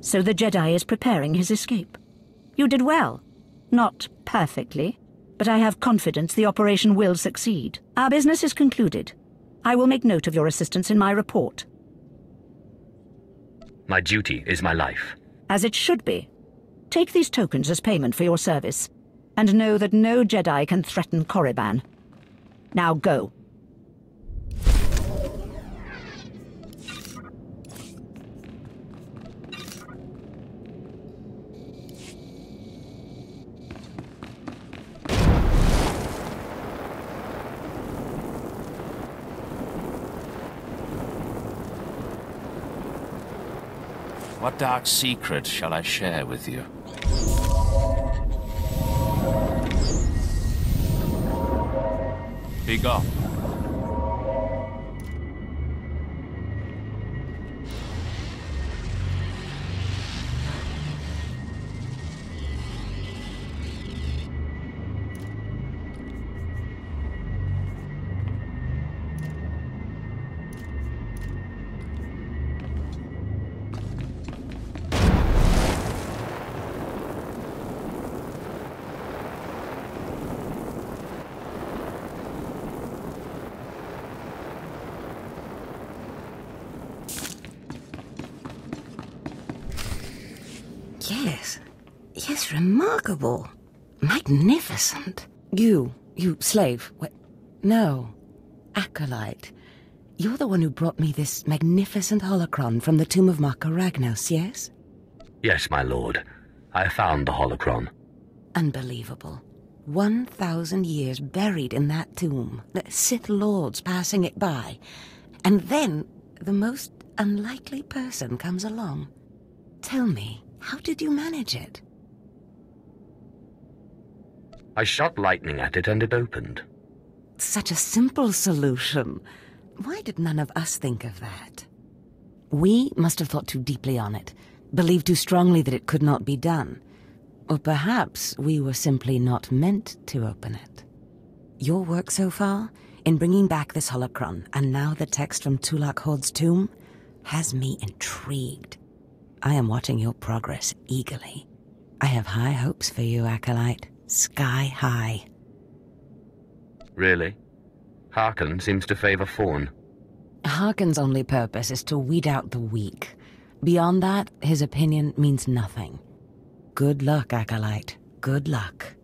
So the Jedi is preparing his escape. You did well. Not perfectly, but I have confidence the operation will succeed. Our business is concluded. I will make note of your assistance in my report. My duty is my life. As it should be. Take these tokens as payment for your service, and know that no Jedi can threaten Korriban. Now go. What dark secret shall I share with you? Be gone. Yes, remarkable. Magnificent. You slave. No. Acolyte. You're the one who brought me this magnificent holocron from the tomb of Marka Ragnos, yes? Yes, my lord. I found the holocron. Unbelievable. 1,000 years buried in that tomb. The Sith Lords passing it by. And then the most unlikely person comes along. Tell me, how did you manage it? I shot lightning at it and it opened. Such a simple solution. Why did none of us think of that? We must have thought too deeply on it, believed too strongly that it could not be done. Or perhaps we were simply not meant to open it. Your work so far, in bringing back this holocron, and now the text from Tulak Hord's tomb, has me intrigued. I am watching your progress eagerly. I have high hopes for you, Acolyte. Sky high. Really? Harkon seems to favor Fawn. Harkon's only purpose is to weed out the weak. Beyond that, his opinion means nothing. Good luck, Acolyte. Good luck.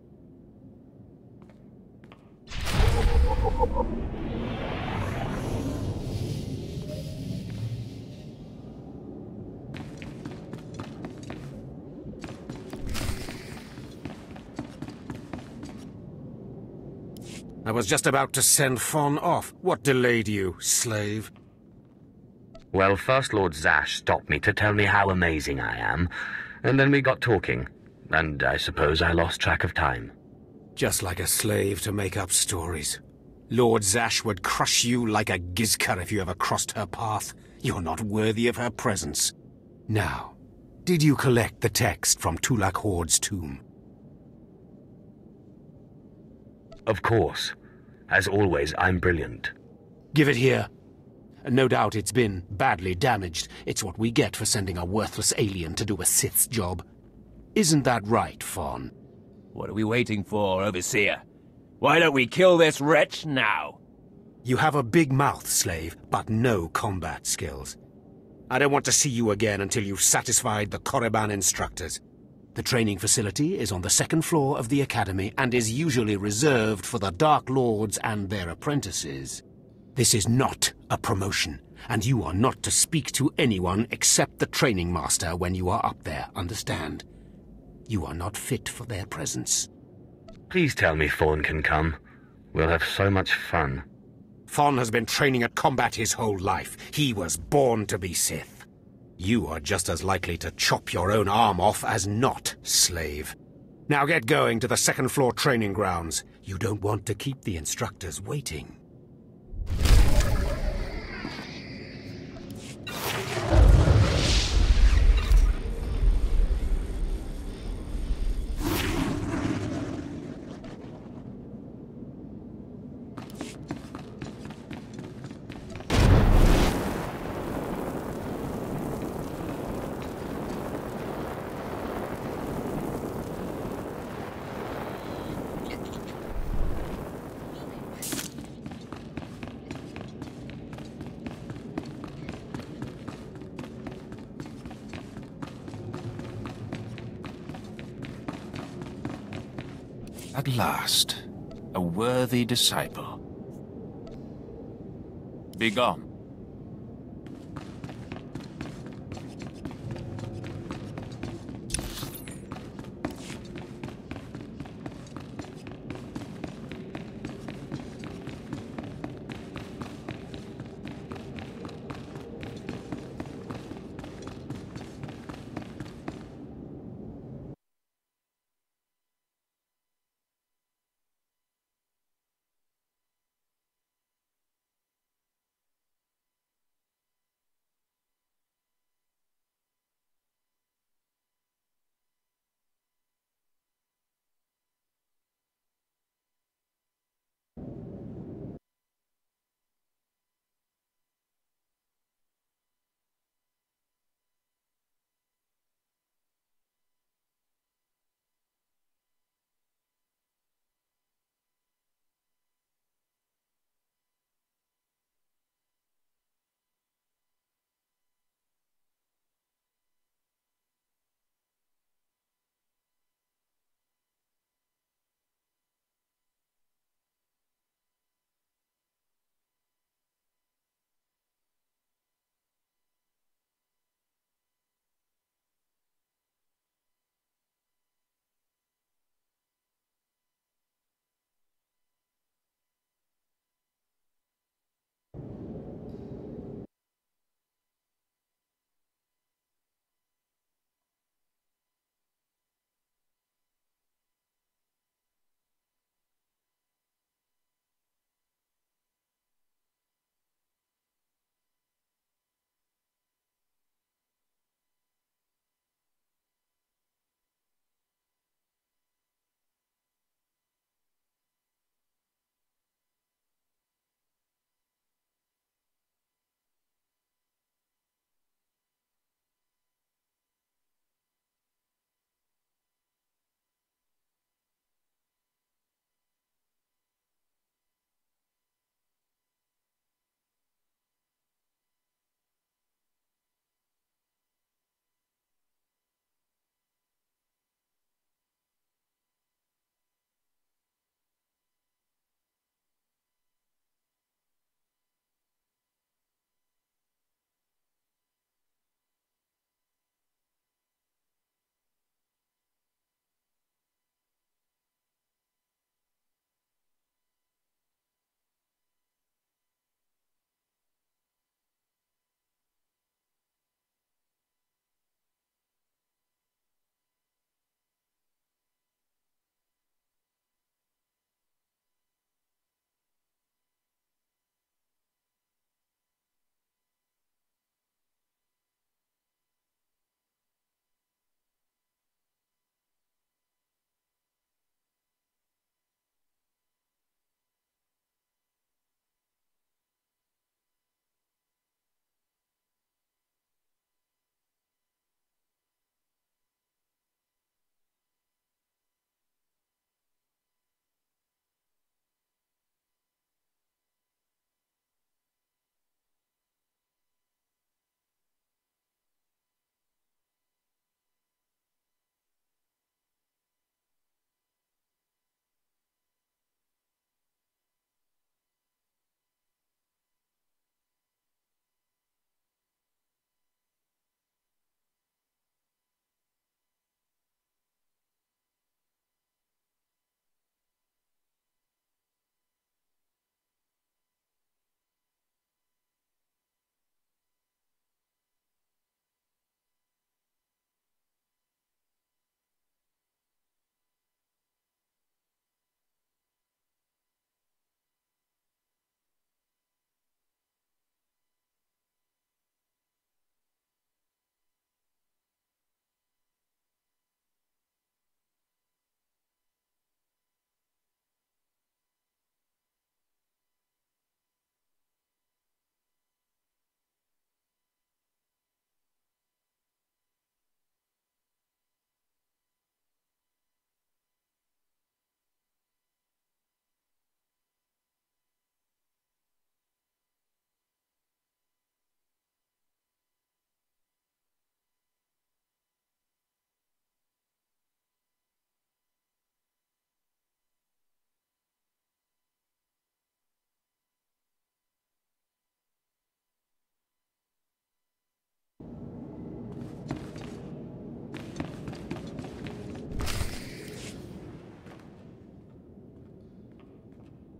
I was just about to send Fawn off. What delayed you, slave? Well, First Lord Zash stopped me to tell me how amazing I am, and then we got talking, and I suppose I lost track of time. Just like a slave to make up stories. Lord Zash would crush you like a Gizka if you ever crossed her path. You're not worthy of her presence. Now, did you collect the text from Tulak Hord's tomb? Of course. As always, I'm brilliant. Give it here. No doubt it's been badly damaged. It's what we get for sending a worthless alien to do a Sith's job. Isn't that right, Fawn? What are we waiting for, Overseer? Why don't we kill this wretch now? You have a big mouth, slave, but no combat skills. I don't want to see you again until you've satisfied the Korriban instructors. The training facility is on the second floor of the Academy and is usually reserved for the Dark Lords and their apprentices. This is not a promotion, and you are not to speak to anyone except the training master when you are up there, understand? You are not fit for their presence. Please tell me Fawn can come. We'll have so much fun. Fawn has been training at combat his whole life. He was born to be Sith. You are just as likely to chop your own arm off as not, slave. Now get going to the second floor training grounds. You don't want to keep the instructors waiting. At last, a worthy disciple. Begone.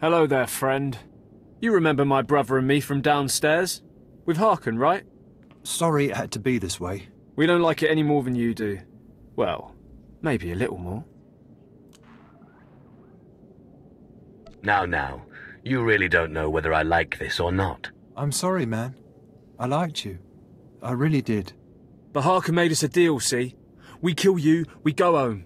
Hello there, friend. You remember my brother and me from downstairs? With Harkon, right? Sorry it had to be this way. We don't like it any more than you do. Well, maybe a little more. Now, you really don't know whether I like this or not. I'm sorry, man. I liked you. I really did. But Harkon made us a deal, see? We kill you, we go home.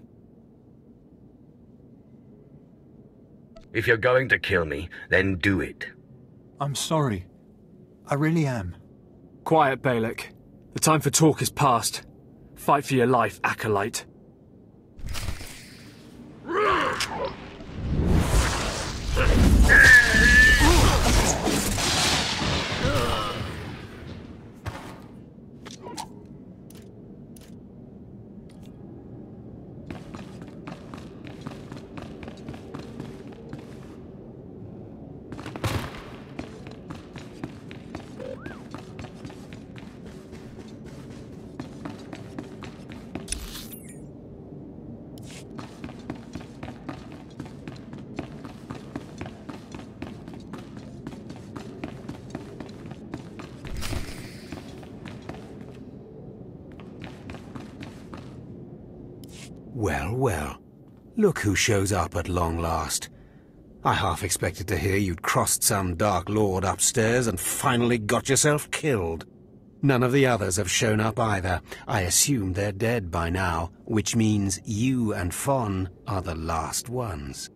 If you're going to kill me, then do it. I'm sorry. I really am. Quiet, Balak. The time for talk is past. Fight for your life, Acolyte. Well, well. Look who shows up at long last. I half expected to hear you'd crossed some Dark Lord upstairs and finally got yourself killed. None of the others have shown up either. I assume they're dead by now, which means you and Fawn are the last ones.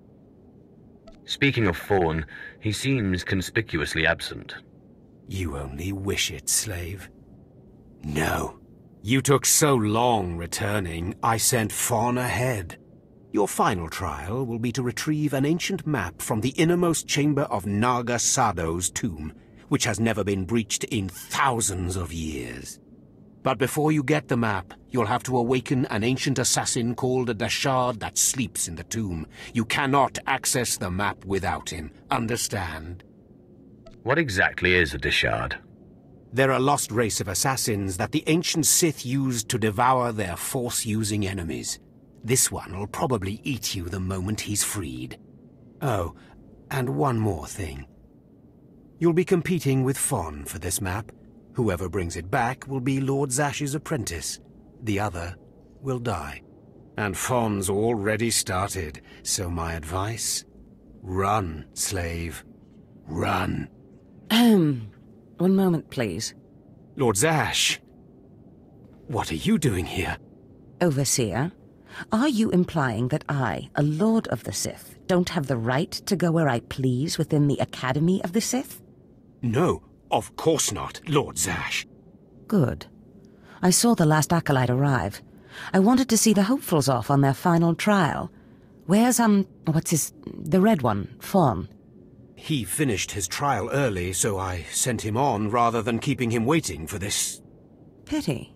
Speaking of Fawn, he seems conspicuously absent. You only wish it, slave. No. You took so long returning, I sent Fawn ahead. Your final trial will be to retrieve an ancient map from the innermost chamber of Naga Sado's tomb, which has never been breached in thousands of years. But before you get the map, you'll have to awaken an ancient assassin called a Dashard that sleeps in the tomb. You cannot access the map without him, understand? What exactly is a Dashard? They're a lost race of assassins that the ancient Sith used to devour their Force-using enemies. This one will probably eat you the moment he's freed. Oh, and one more thing. You'll be competing with Fawn for this map. Whoever brings it back will be Lord Zash's apprentice. The other will die. And Fawn's already started, so my advice? Run, slave. Run. One moment, please. Lord Zash! What are you doing here? Overseer, are you implying that I, a Lord of the Sith, don't have the right to go where I please within the Academy of the Sith? No, of course not, Lord Zash. Good. I saw the last Acolyte arrive. I wanted to see the hopefuls off on their final trial. Where's, the red one, Fawn? He finished his trial early, so I sent him on rather than keeping him waiting for this. Pity.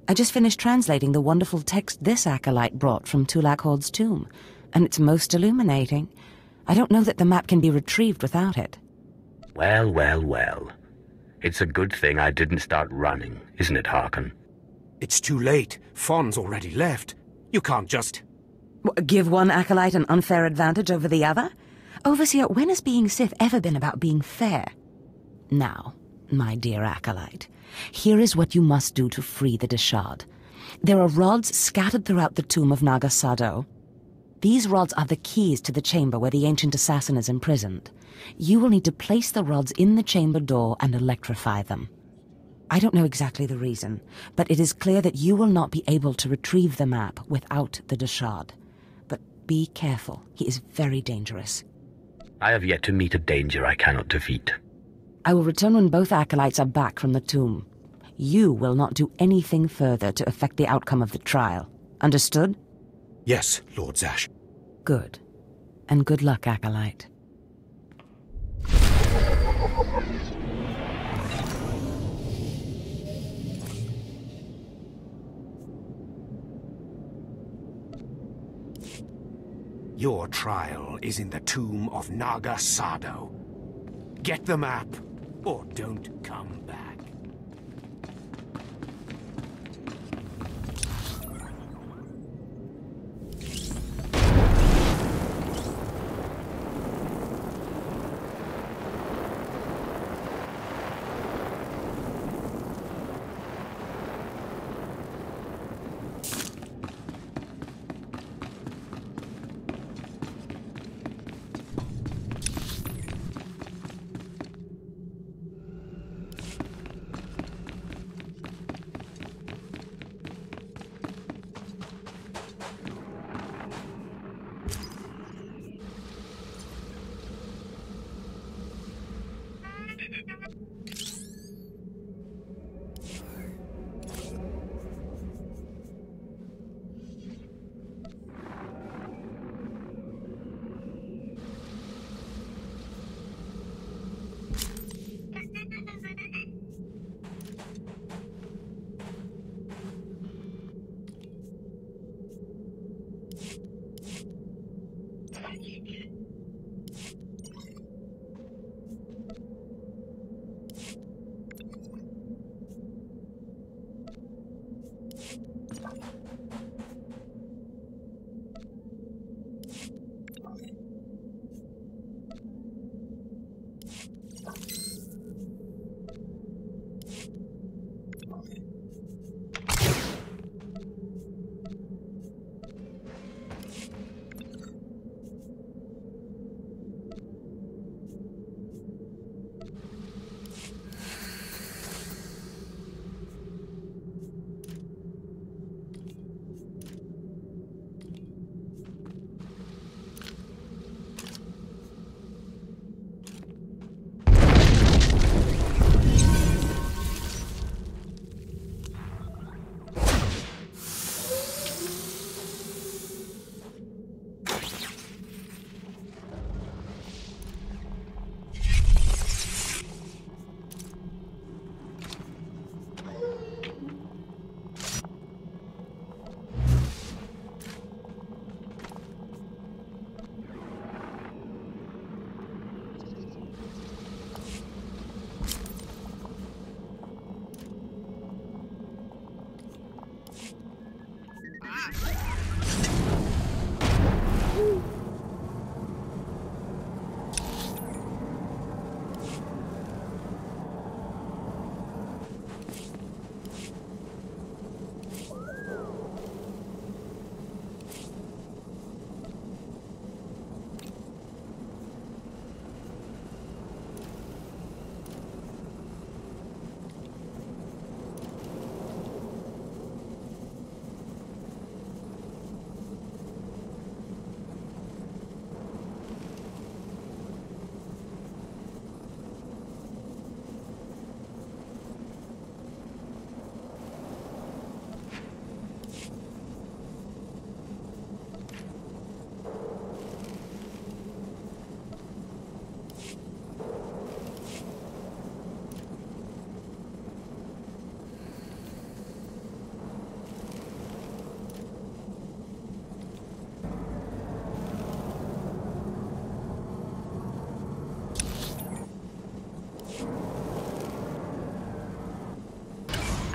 I just finished translating the wonderful text this Acolyte brought from Tulak Hord's tomb, and it's most illuminating. I don't know that the map can be retrieved without it. Well, well, well. It's a good thing I didn't start running, isn't it, Harkon? It's too late. Fawn's already left. You can't just... Give one Acolyte an unfair advantage over the other? Overseer, when has being Sith ever been about being fair? Now, my dear Acolyte, here is what you must do to free the Dashard. There are rods scattered throughout the tomb of Naga Sado. These rods are the keys to the chamber where the ancient assassin is imprisoned. You will need to place the rods in the chamber door and electrify them. I don't know exactly the reason, but it is clear that you will not be able to retrieve the map without the Dashard. But be careful, he is very dangerous. I have yet to meet a danger I cannot defeat. I will return when both Acolytes are back from the tomb. You will not do anything further to affect the outcome of the trial. Understood? Yes, Lord Zash. Good. And good luck, Acolyte. Your trial is in the tomb of Naga Sado. Get the map, or don't come back.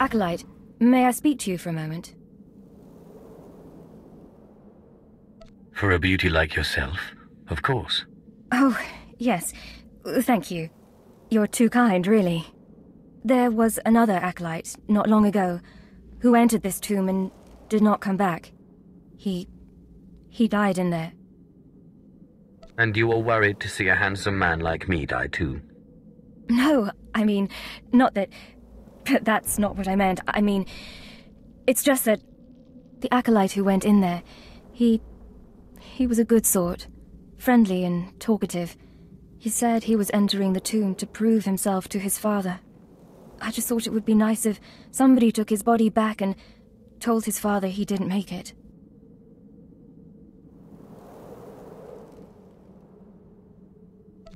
Acolyte, may I speak to you for a moment? For a beauty like yourself, of course. Oh, yes. Thank you. You're too kind, really. There was another acolyte, not long ago, who entered this tomb and did not come back. He died in there. And you were worried to see a handsome man like me die too? No, I mean, not that... That's not what I meant. I mean, it's just that the acolyte who went in there, he was a good sort, friendly and talkative. He said he was entering the tomb to prove himself to his father. I just thought it would be nice if somebody took his body back and told his father he didn't make it.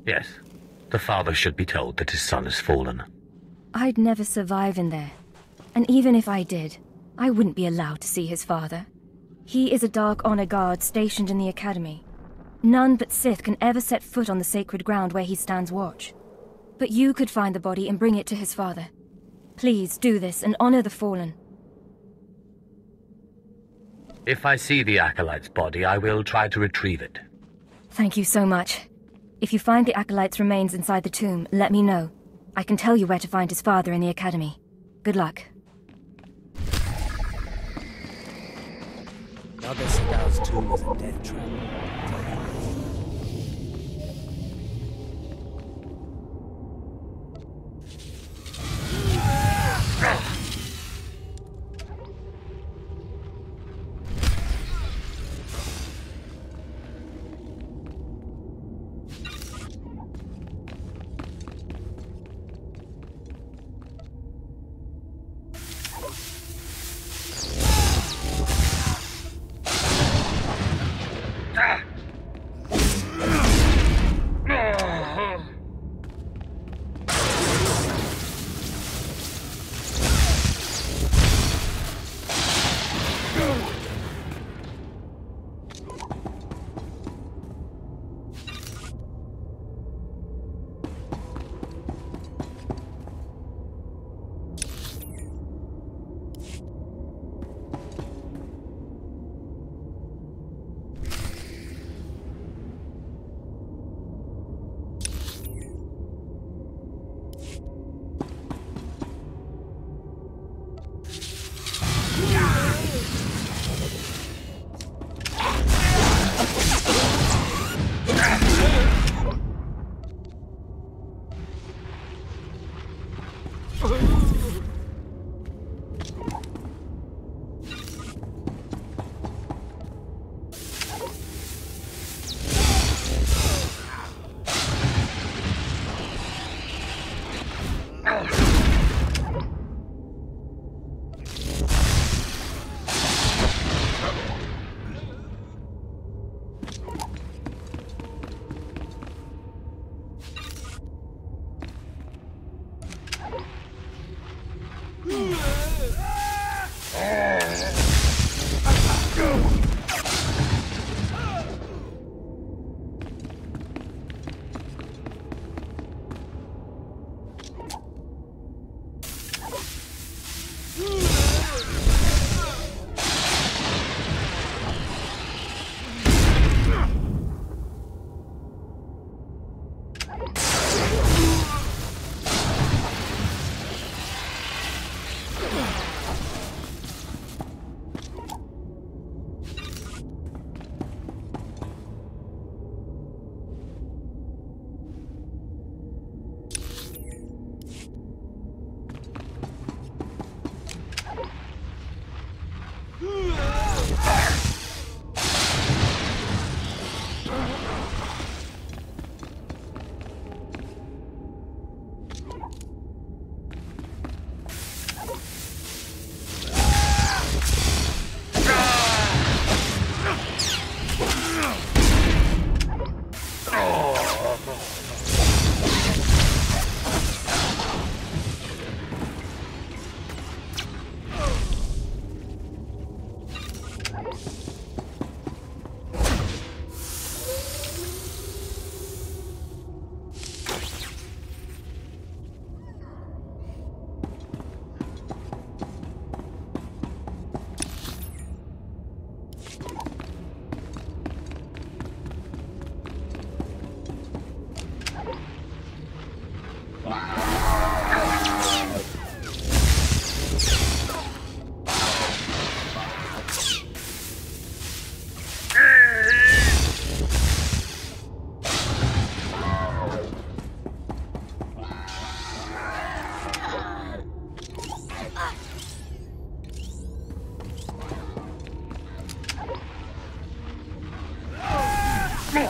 Yes, the father should be told that his son has fallen. I'd never survive in there. And even if I did, I wouldn't be allowed to see his father. He is a Dark Honor Guard stationed in the Academy. None but Sith can ever set foot on the sacred ground where he stands watch. But you could find the body and bring it to his father. Please do this and honor the fallen. If I see the Acolyte's body, I will try to retrieve it. Thank you so much. If you find the Acolyte's remains inside the tomb, let me know. I can tell you where to find his father in the Academy. Good luck. Naga Sadow's tomb is a death trap. Do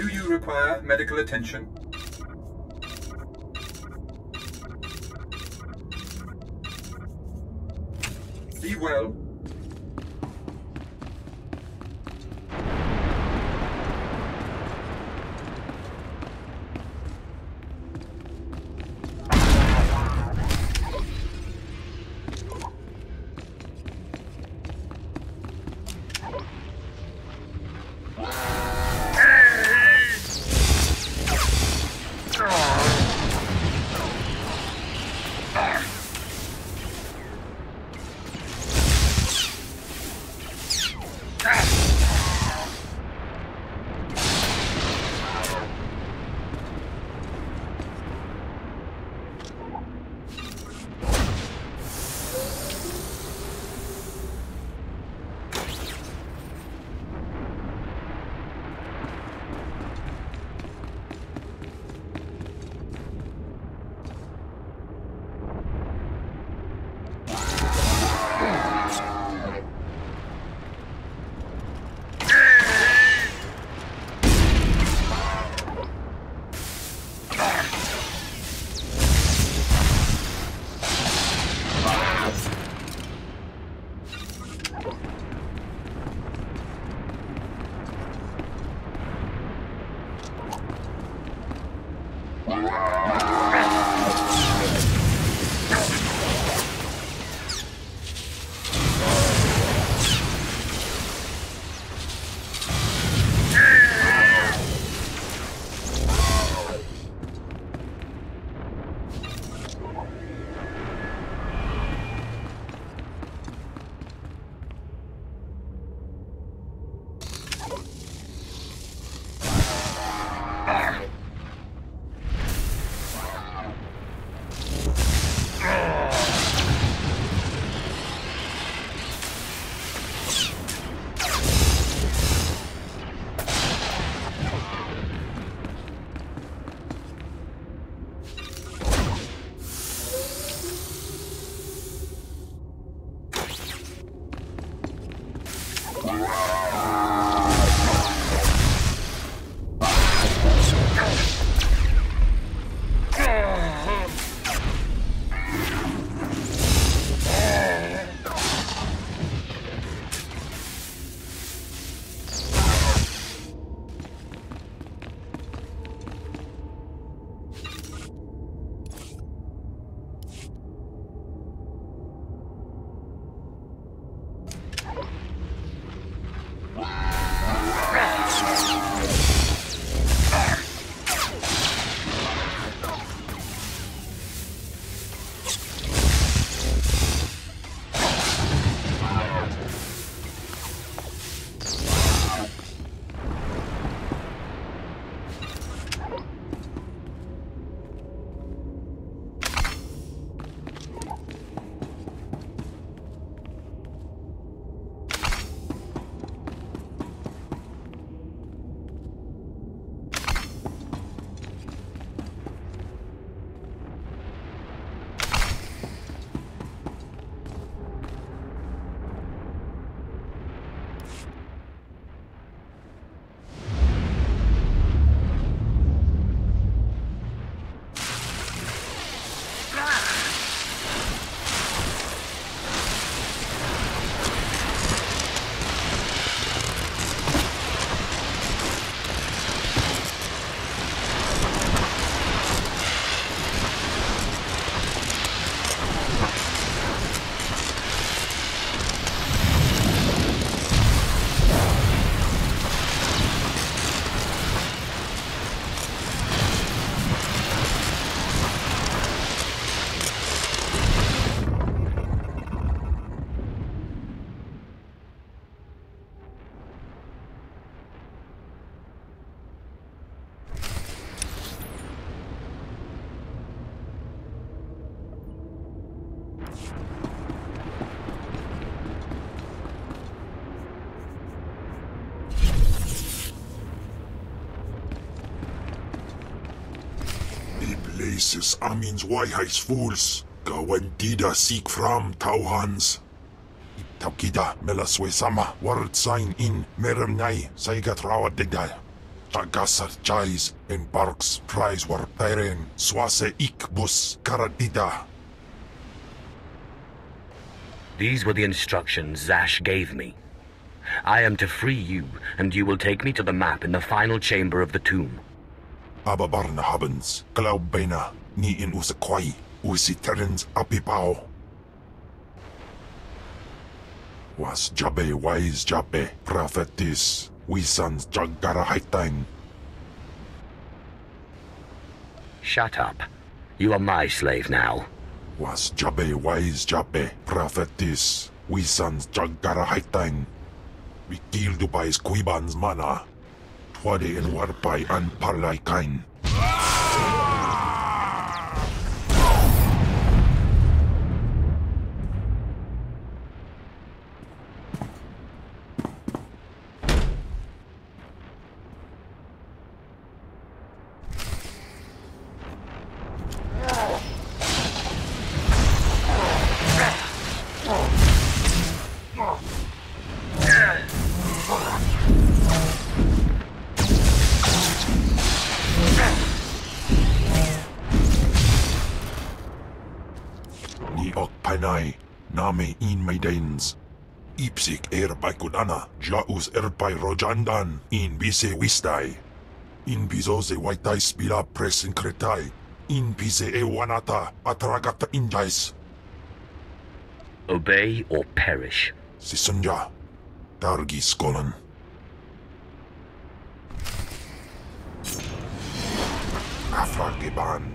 you require medical attention? Be well. Places amins wayhais fools. Gawantida seek from Tauhans. Taukida melaswe sama word sign in meremnai saigat rawa digdal. Tagasar chais in parks prize war peren swase ikbus karadida. These were the instructions Zash gave me. I am to free you, and you will take me to the map in the final chamber of the tomb. Ababarna habens, glaubena, ni in usakwai, usiterens apipao. Was Jabe wise Jabe, prophetis, wisans jagara haitang. Shut up. You are my slave now. Was Jabe wise Jabe, prophetis, wisans jagara haitang. We killed Dubai's Kuibans mana. Twade and warpai and parlay kain. Name in Maidens. Ipsik by Kudana, Jaus by Rojandan, in Bise Wistai. In Bizoze Waitai Spila Press in Kretai. In Bise Ewanata, Ataragata Injais. Obey or perish. Sisunja, Dargi Skolan. Afragiban.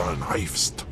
dan heifst.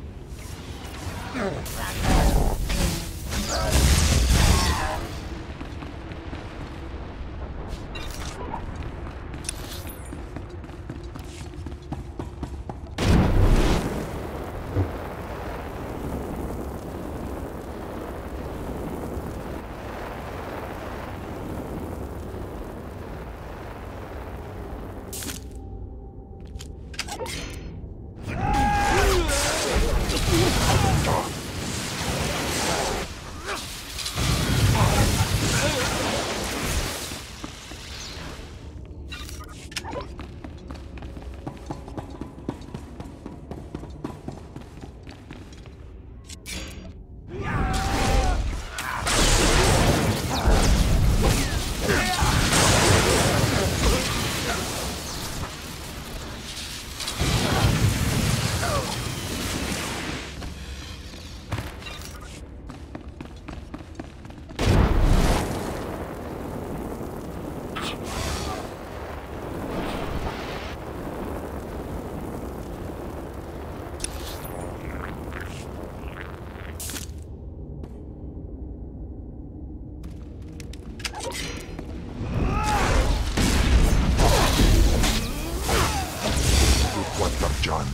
John.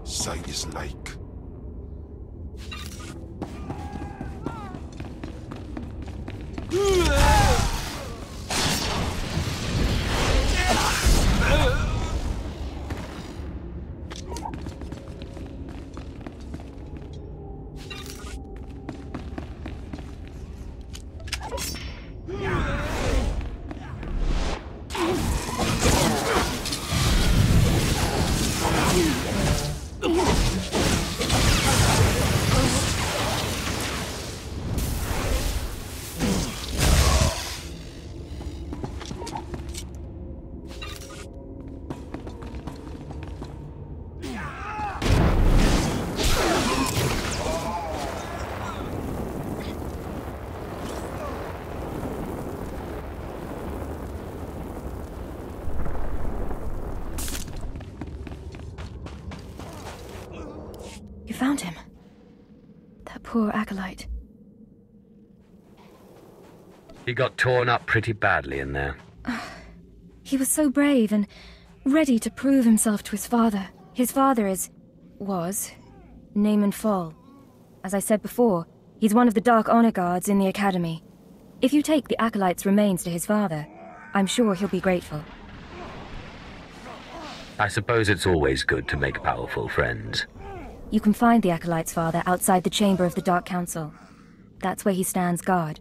Sight is like. Found him. That poor acolyte. He got torn up pretty badly in there. He was so brave and ready to prove himself to his father. His father was Naaman Fall. As I said before, he's one of the Dark Honor Guards in the Academy. If you take the acolyte's remains to his father, I'm sure he'll be grateful. I suppose it's always good to make powerful friends. You can find the acolyte's father outside the chamber of the Dark Council. That's where he stands guard.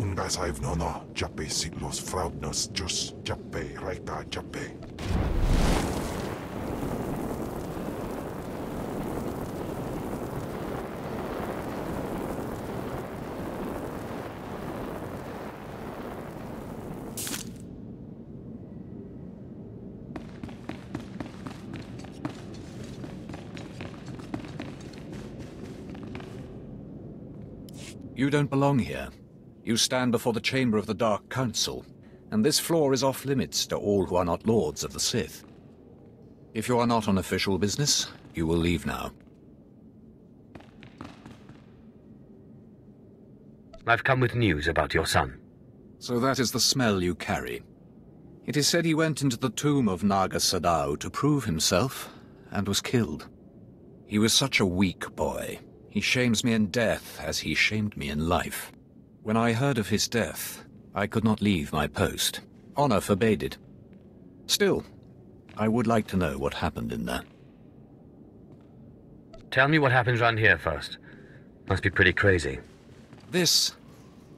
Ungas I've no Jappe Siglos Fraudnos Jus Jappe Raita Jappe. You don't belong here. You stand before the chamber of the Dark Council, and this floor is off-limits to all who are not lords of the Sith. If you are not on official business, you will leave now. I've come with news about your son. So that is the smell you carry. It is said he went into the tomb of Naga Sadao to prove himself, and was killed. He was such a weak boy. He shames me in death as he shamed me in life. When I heard of his death, I could not leave my post. Honor forbade it. Still, I would like to know what happened in there. Tell me what happens around here first. Must be pretty crazy. This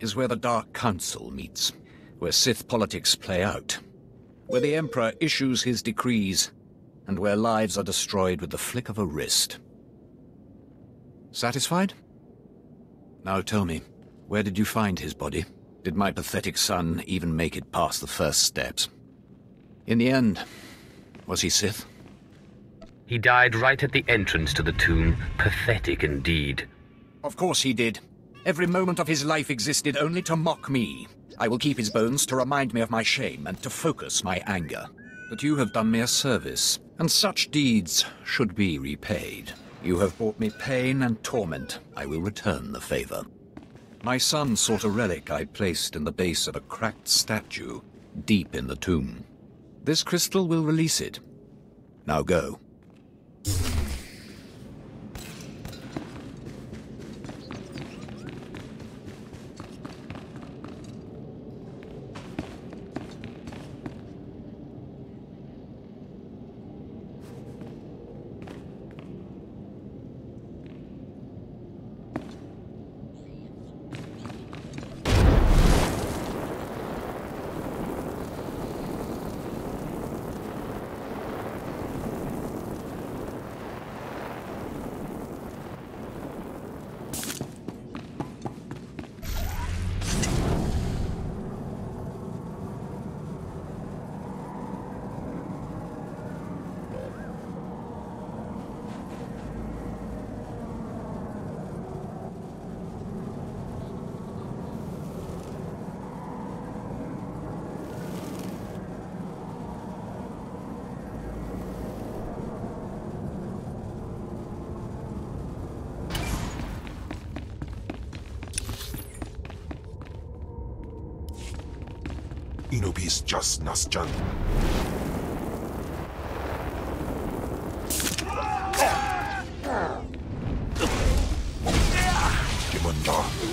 is where the Dark Council meets, where Sith politics play out, where the Emperor issues his decrees, and where lives are destroyed with the flick of a wrist. Satisfied? Now tell me, where did you find his body? Did my pathetic son even make it past the first steps? In the end, was he Sith? He died right at the entrance to the tomb. Pathetic indeed. Of course he did. Every moment of his life existed only to mock me. I will keep his bones to remind me of my shame and to focus my anger. But you have done me a service, and such deeds should be repaid. You have brought me pain and torment. I will return the favor. My son sought a relic I placed in the base of a cracked statue, deep in the tomb. This crystal will release it. Now go. Inubis just nasjan. Kimanda.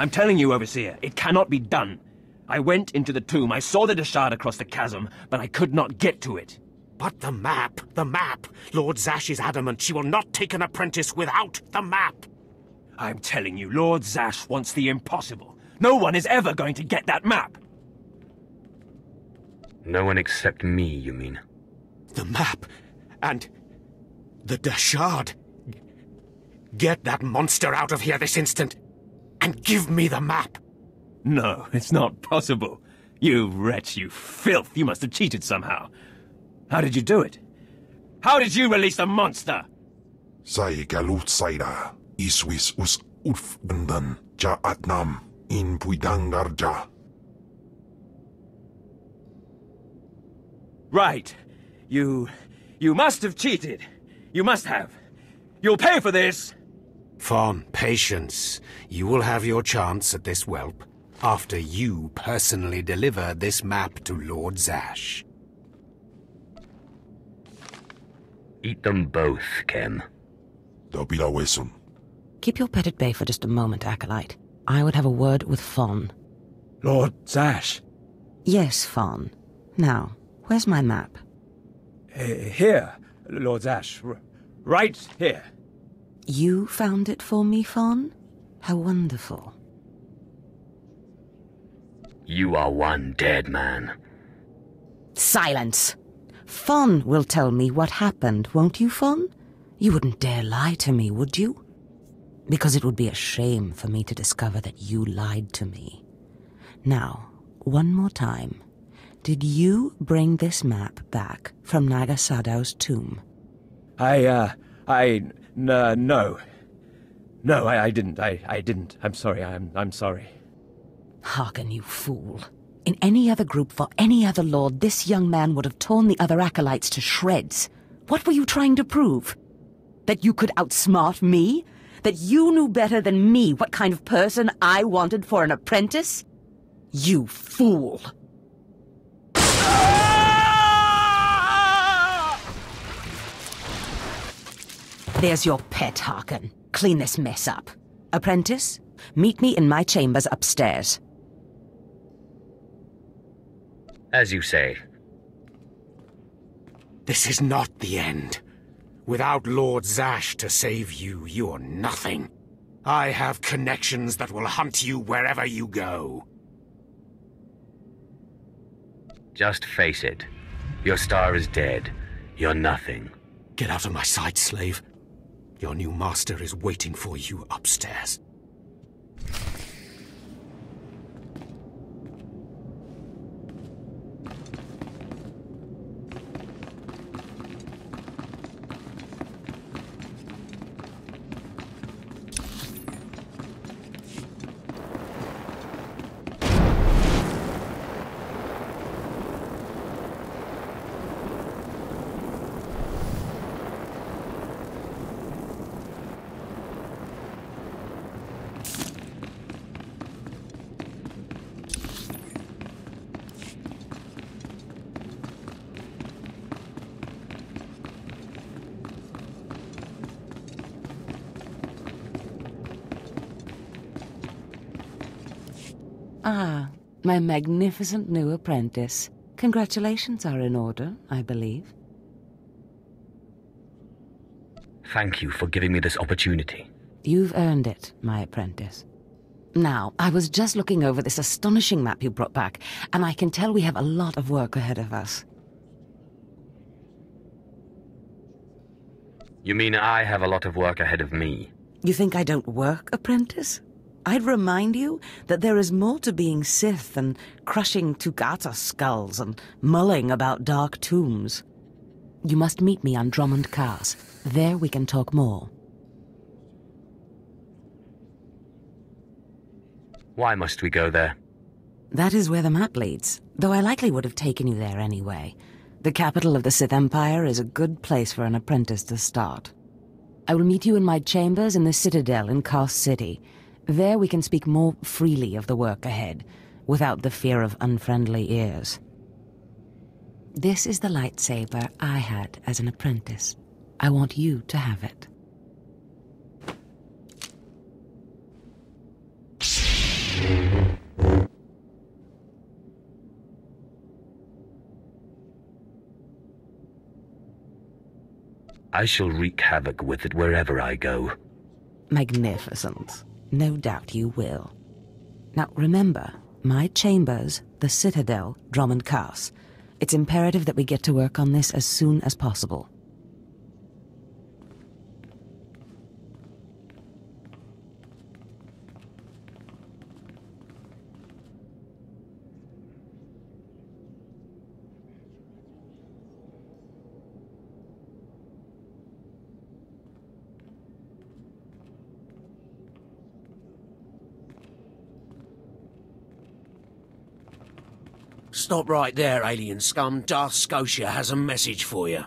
I'm telling you, Overseer, it cannot be done. I went into the tomb, I saw the Deshard across the chasm, but I could not get to it. But the map! Lord Zash is adamant she will not take an apprentice without the map! I'm telling you, Lord Zash wants the impossible. No one is ever going to get that map! No one except me, you mean? The map! And the Deshard! Get that monster out of here this instant! And give me the map! No, it's not possible. You wretch, you filth, you must have cheated somehow. How did you do it? How did you release the monster? Sai galut saira. Iswis us urfbandan ja atnam in puidangarja. Right. You must have cheated. You must have. You'll pay for this! Fawn, patience. You will have your chance at this whelp after you personally deliver this map to Lord Zash. Eat them both, Kem. Keep your pet at bay for just a moment, Acolyte. I would have a word with Fawn. Lord Zash? Yes, Fawn. Now, where's my map? Here, Lord Zash. Right here. You found it for me, Fawn? How wonderful. You are one dead man. Silence! Fawn will tell me what happened, won't you, Fawn? You wouldn't dare lie to me, would you? Because it would be a shame for me to discover that you lied to me. Now, one more time. Did you bring this map back from Naga Sadow's tomb? No. No, I didn't. I didn't. I'm sorry. I'm sorry. Hearken, you fool. In any other group for any other lord, this young man would have torn the other acolytes to shreds. What were you trying to prove? That you could outsmart me? That you knew better than me what kind of person I wanted for an apprentice? You fool! There's your pet, Harkin. Clean this mess up. Apprentice, meet me in my chambers upstairs. As you say. This is not the end. Without Lord Zash to save you, you're nothing. I have connections that will hunt you wherever you go. Just face it. Your star is dead. You're nothing. Get out of my sight, slave. Your new master is waiting for you upstairs. Ah, my magnificent new apprentice. Congratulations are in order, I believe. Thank you for giving me this opportunity. You've earned it, my apprentice. Now, I was just looking over this astonishing map you brought back, and I can tell we have a lot of work ahead of us. You mean I have a lot of work ahead of me? You think I don't work, apprentice? I'd remind you that there is more to being Sith than crushing Tukata skulls and mulling about dark tombs. You must meet me on Drummond Cars. There we can talk more. Why must we go there? That is where the map leads, though I likely would have taken you there anyway. The capital of the Sith Empire is a good place for an apprentice to start. I will meet you in my chambers in the Citadel in Kars City. There we can speak more freely of the work ahead, without the fear of unfriendly ears. This is the lightsaber I had as an apprentice. I want you to have it. I shall wreak havoc with it wherever I go. Magnificent. No doubt you will. Now remember, my chambers, the Citadel, Drummond Cars. It's imperative that we get to work on this as soon as possible. Stop right there, alien scum. Darth Scotia has a message for you.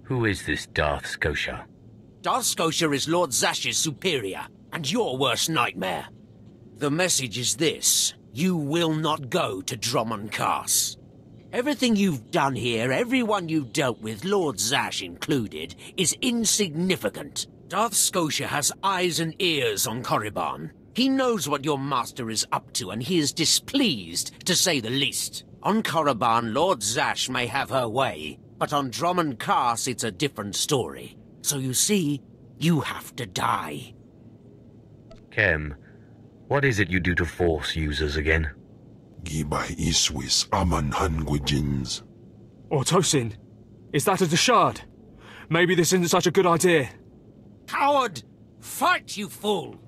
Who is this Darth Scotia? Darth Scotia is Lord Zash's superior, and your worst nightmare. The message is this: you will not go to Drummond Cass. Everything you've done here, everyone you've dealt with, Lord Zash included, is insignificant. Darth Scotia has eyes and ears on Korriban. He knows what your master is up to, and he is displeased, to say the least. On Korriban, Lord Zash may have her way, but on Drummond Cass it's a different story. So you see, you have to die. Kem, what is it you do to Force users again? Gibay iswis aman hangwejins. Tosin, is that a Deshard? Maybe this isn't such a good idea. Coward! Fight, you fool!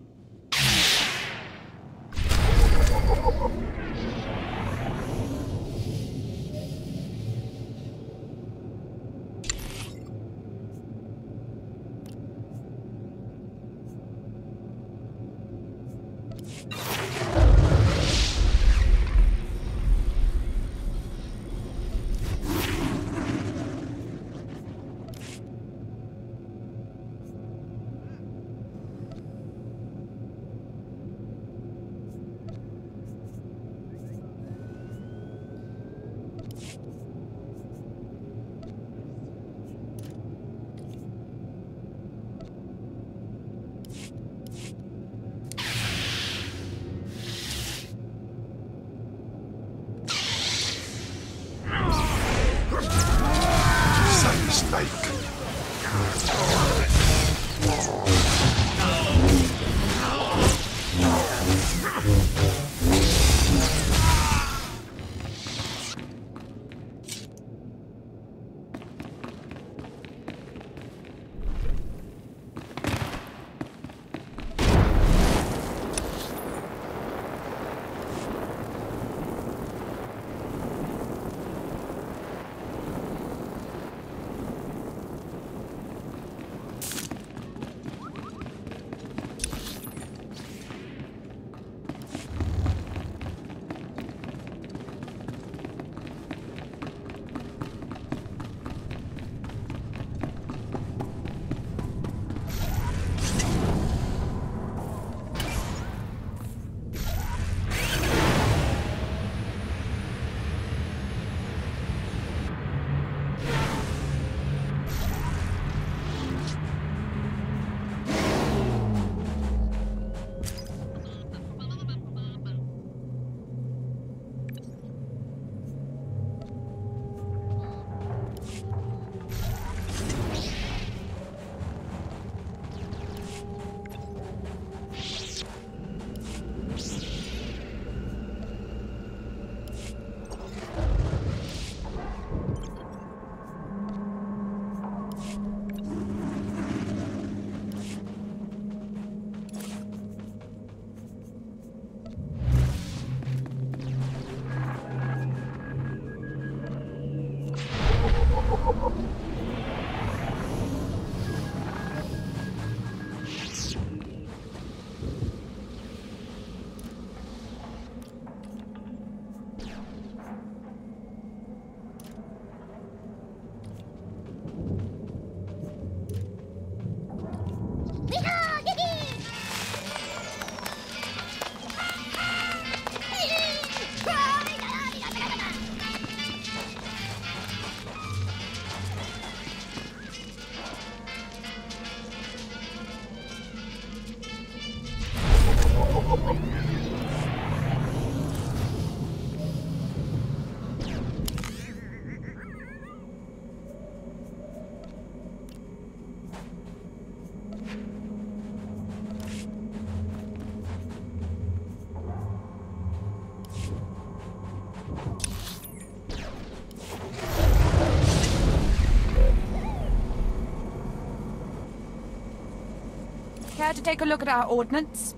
Care to take a look at our ordnance?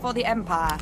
For the Empire.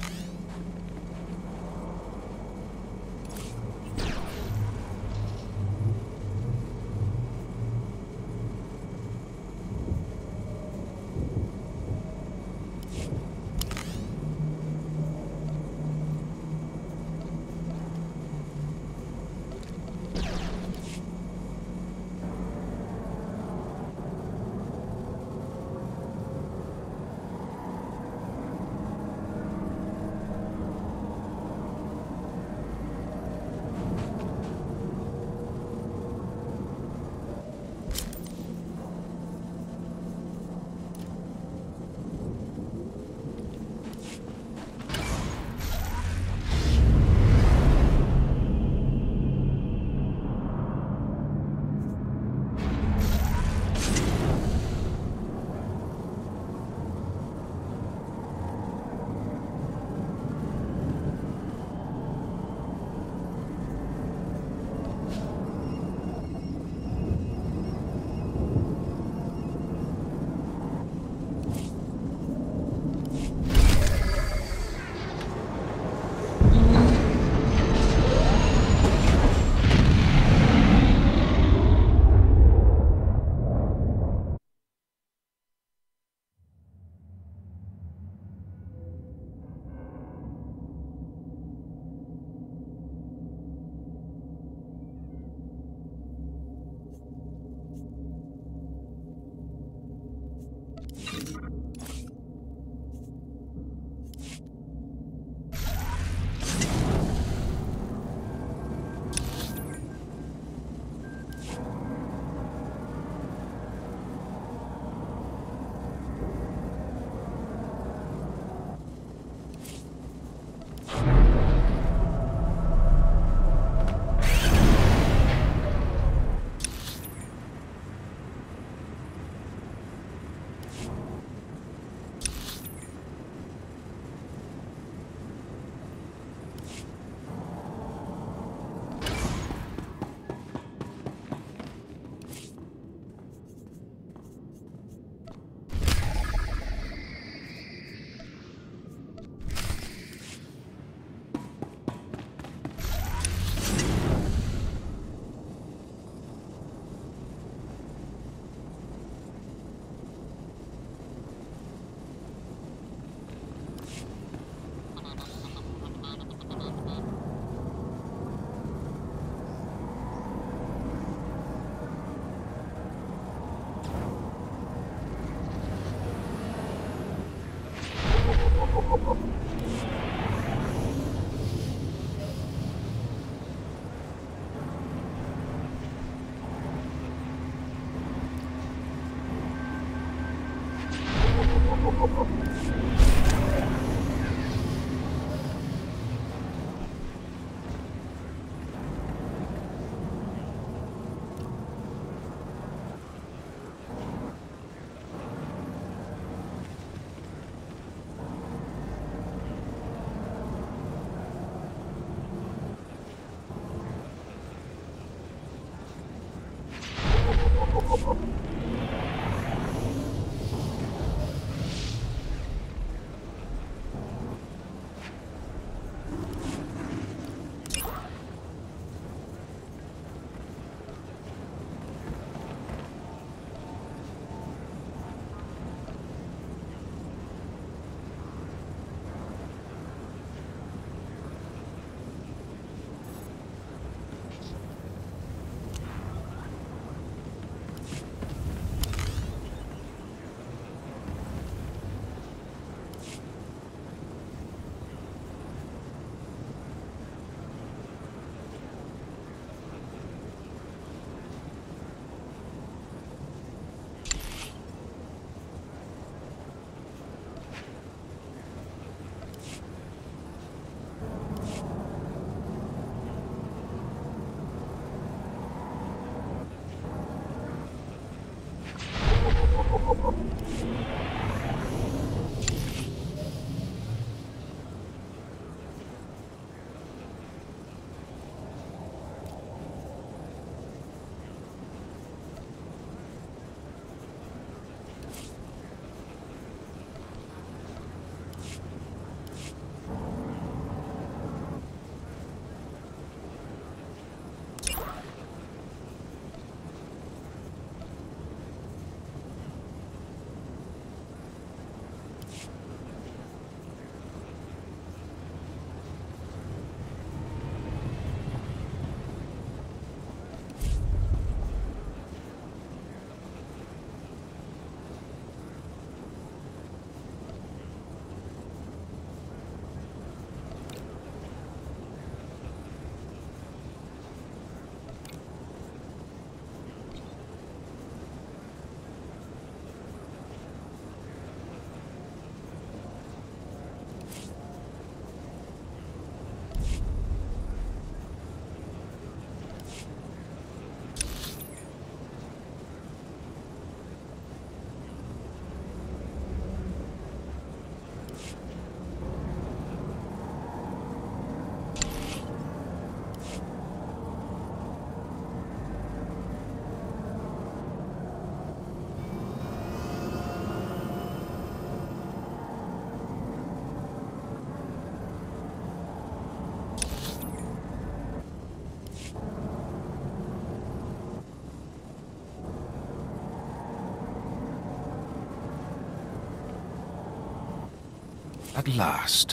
At last,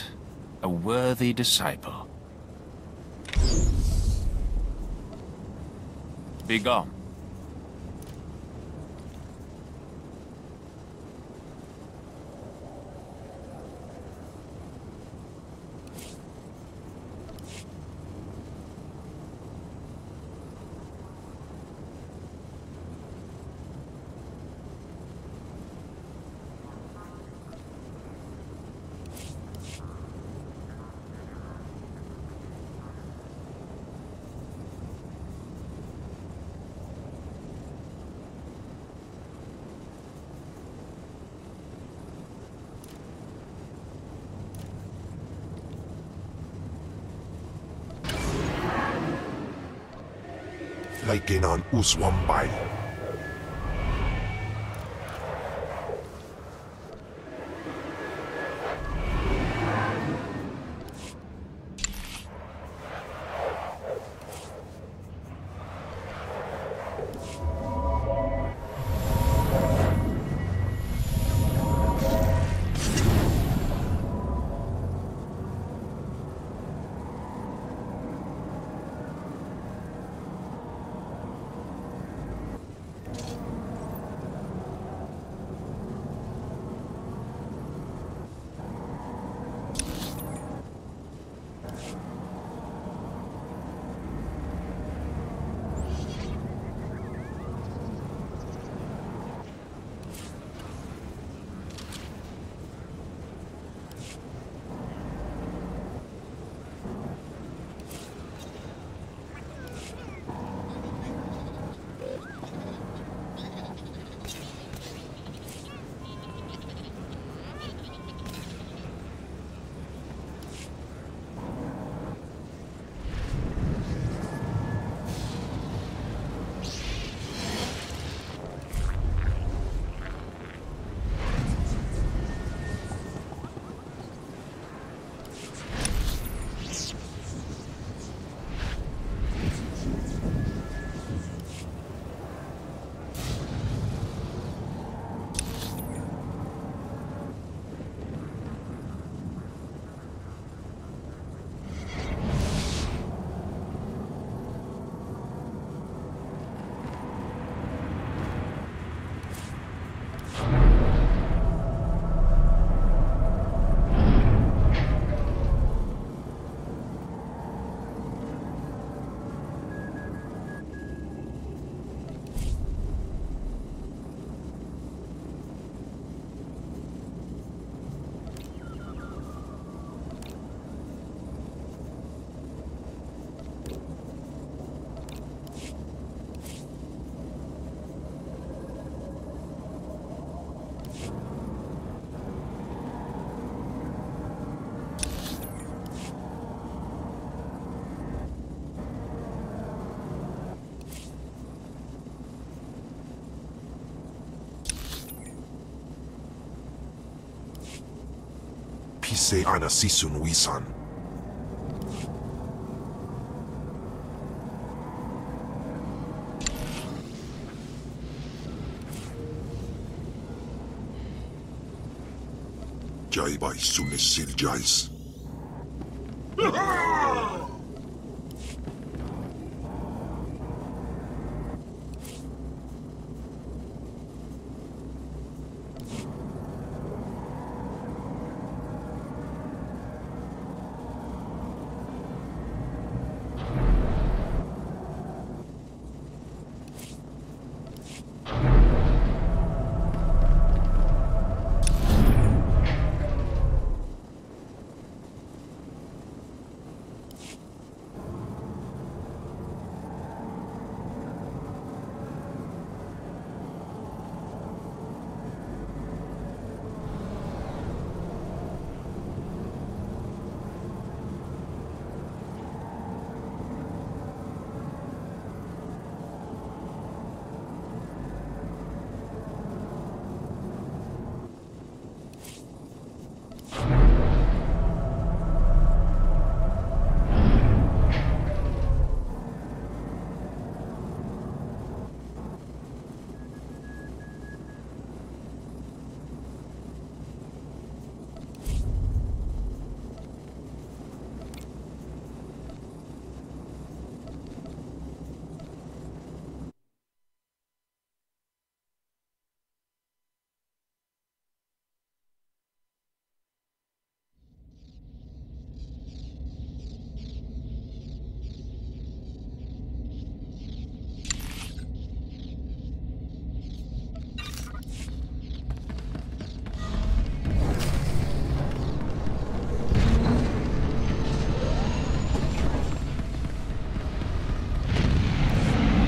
a worthy disciple. Begone. Laikin on Uswambay. se ana sisun wisan. Jai bai sunis siljais.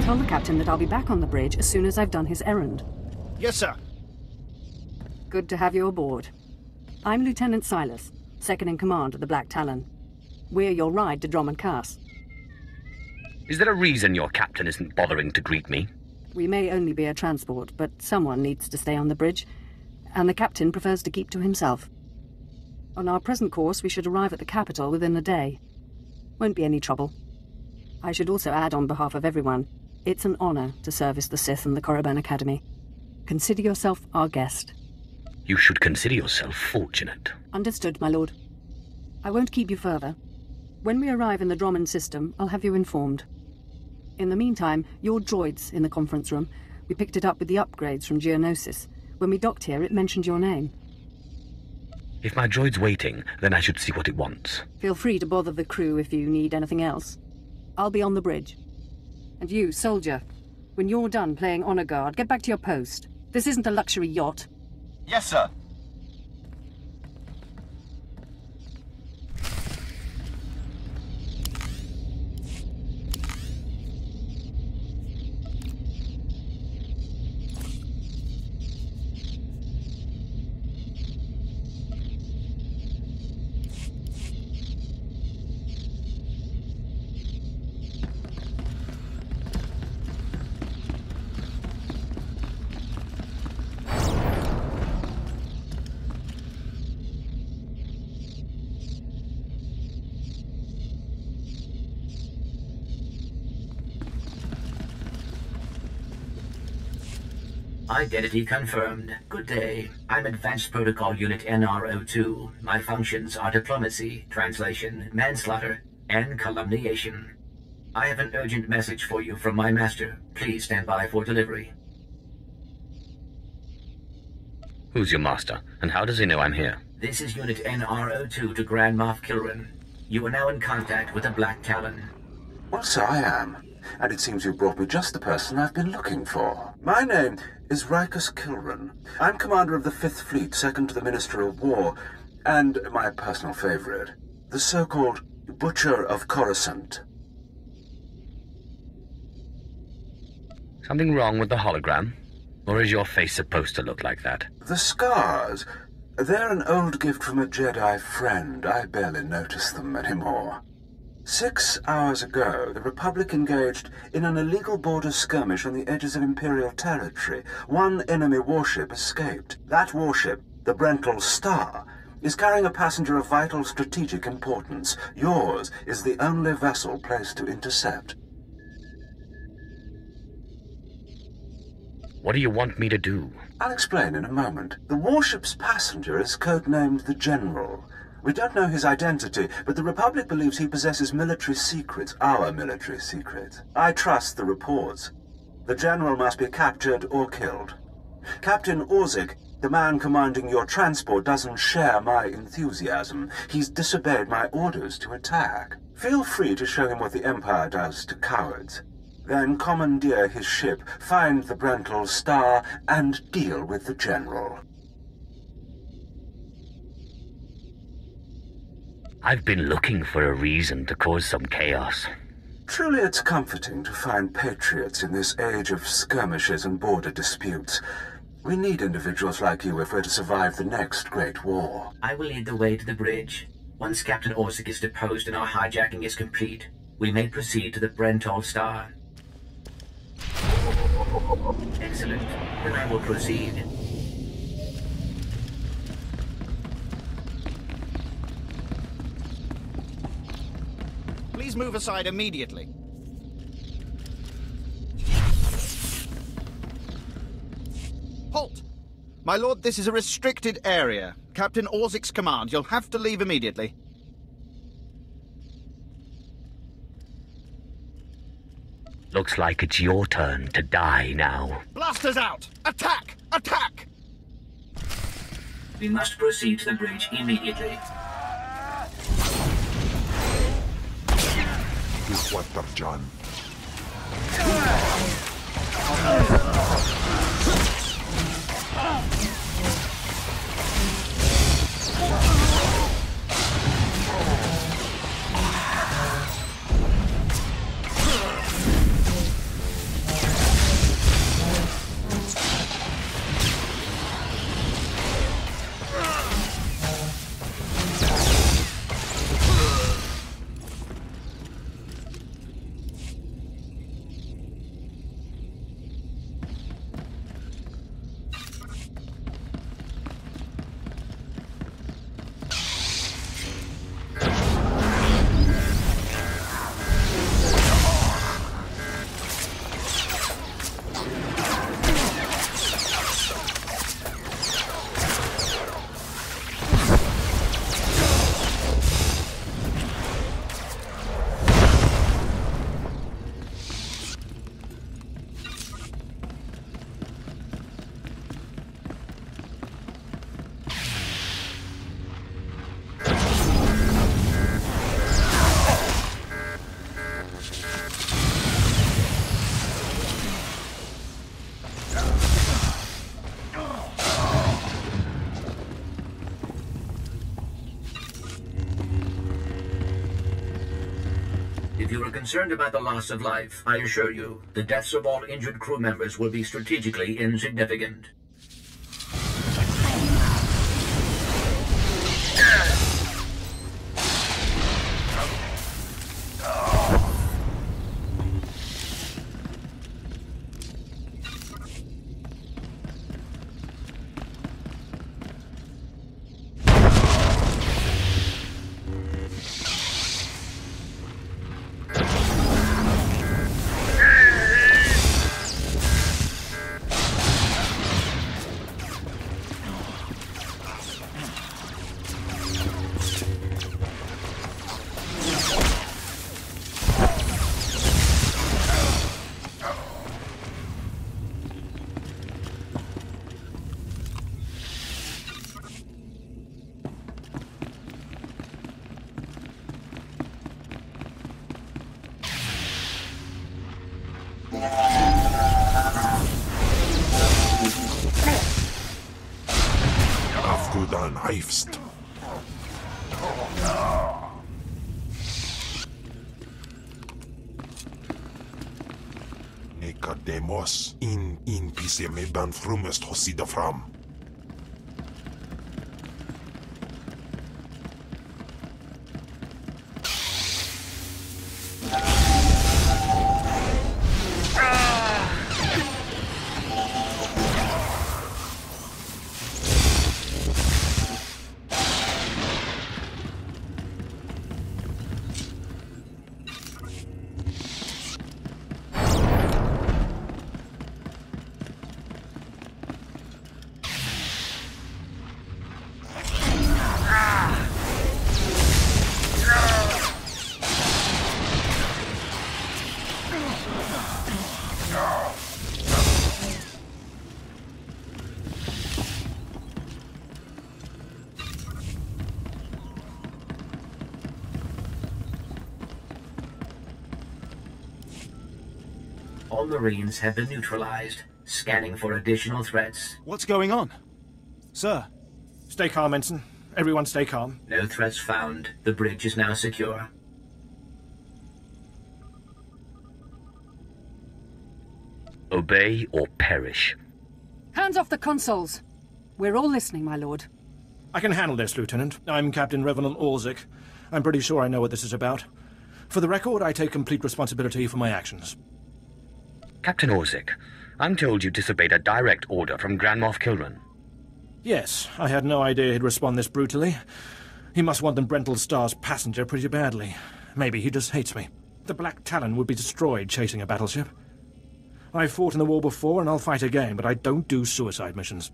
Tell the captain that I'll be back on the bridge as soon as I've done his errand. Yes, sir. Good to have you aboard. I'm Lieutenant Silas, second in command of the Black Talon. We're your ride to Drummond Cass. Is there a reason your captain isn't bothering to greet me? We may only be a transport, but someone needs to stay on the bridge, and the captain prefers to keep to himself. On our present course, we should arrive at the capital within a day. Won't be any trouble. I should also add on behalf of everyone, it's an honor to service the Sith and the Korriban Academy. Consider yourself our guest. You should consider yourself fortunate. Understood, my lord. I won't keep you further. When we arrive in the Drummond system, I'll have you informed. In the meantime, your droid's in the conference room. We picked it up with the upgrades from Geonosis. When we docked here, it mentioned your name. If my droid's waiting, then I should see what it wants. Feel free to bother the crew if you need anything else. I'll be on the bridge. And you, soldier, when you're done playing honor guard, get back to your post. This isn't a luxury yacht. Yes, sir. Identity confirmed. Good day. I'm Advanced Protocol Unit NR02. My functions are diplomacy, translation, manslaughter, and calumniation. I have an urgent message for you from my master. Please stand by for delivery. Who's your master, and how does he know I'm here? This is Unit NR02 to Grand Moff Kilran. You are now in contact with the Black Talon. Well, so I am. And it seems you brought me just the person I've been looking for. My name is Rikus Kilran. I'm commander of the 5th Fleet, second to the Minister of War, and my personal favorite, the so-called Butcher of Coruscant. Something wrong with the hologram? Or is your face supposed to look like that? The scars, they're an old gift from a Jedi friend. I barely notice them anymore. 6 hours ago, the Republic engaged in an illegal border skirmish on the edges of Imperial territory. One enemy warship escaped. That warship, the Brental Star, is carrying a passenger of vital strategic importance. Yours is the only vessel placed to intercept. What do you want me to do? I'll explain in a moment. The warship's passenger is codenamed the General. We don't know his identity, but the Republic believes he possesses military secrets, our military secrets. I trust the reports. The General must be captured or killed. Captain Orzik, the man commanding your transport, doesn't share my enthusiasm. He's disobeyed my orders to attack. Feel free to show him what the Empire does to cowards. Then commandeer his ship, find the Brental Star, and deal with the General. I've been looking for a reason to cause some chaos. Truly it's comforting to find patriots in this age of skirmishes and border disputes. We need individuals like you if we're to survive the next great war. I will lead the way to the bridge. Once Captain Orzik is deposed and our hijacking is complete, we may proceed to the Brental Star. Excellent. Then I will proceed. Please move aside immediately. Halt! My lord, this is a restricted area. Captain Orzik's command. You'll have to leave immediately. Looks like it's your turn to die now. Blasters out! Attack! Attack! We must proceed to the bridge immediately. This water, John. If you are concerned about the loss of life, I assure you, the deaths of all injured crew members will be strategically insignificant. Afgudan Heifst. Ekademos in pise me ban frumest hosida fram. All Marines have been neutralized. Scanning for additional threats. What's going on? Sir? Stay calm, Ensign. Everyone stay calm. No threats found. The bridge is now secure. Obey or perish. Hands off the consoles. We're all listening, my lord. I can handle this, Lieutenant. I'm Captain Revenant Orzik. I'm pretty sure I know what this is about. For the record, I take complete responsibility for my actions. Captain Orzik, I'm told you disobeyed a direct order from Grand Moff Kilran. Yes, I had no idea he'd respond this brutally. He must want the Brental Star's passenger pretty badly. Maybe he just hates me. The Black Talon would be destroyed chasing a battleship. I've fought in the war before, and I'll fight again, but I don't do suicide missions.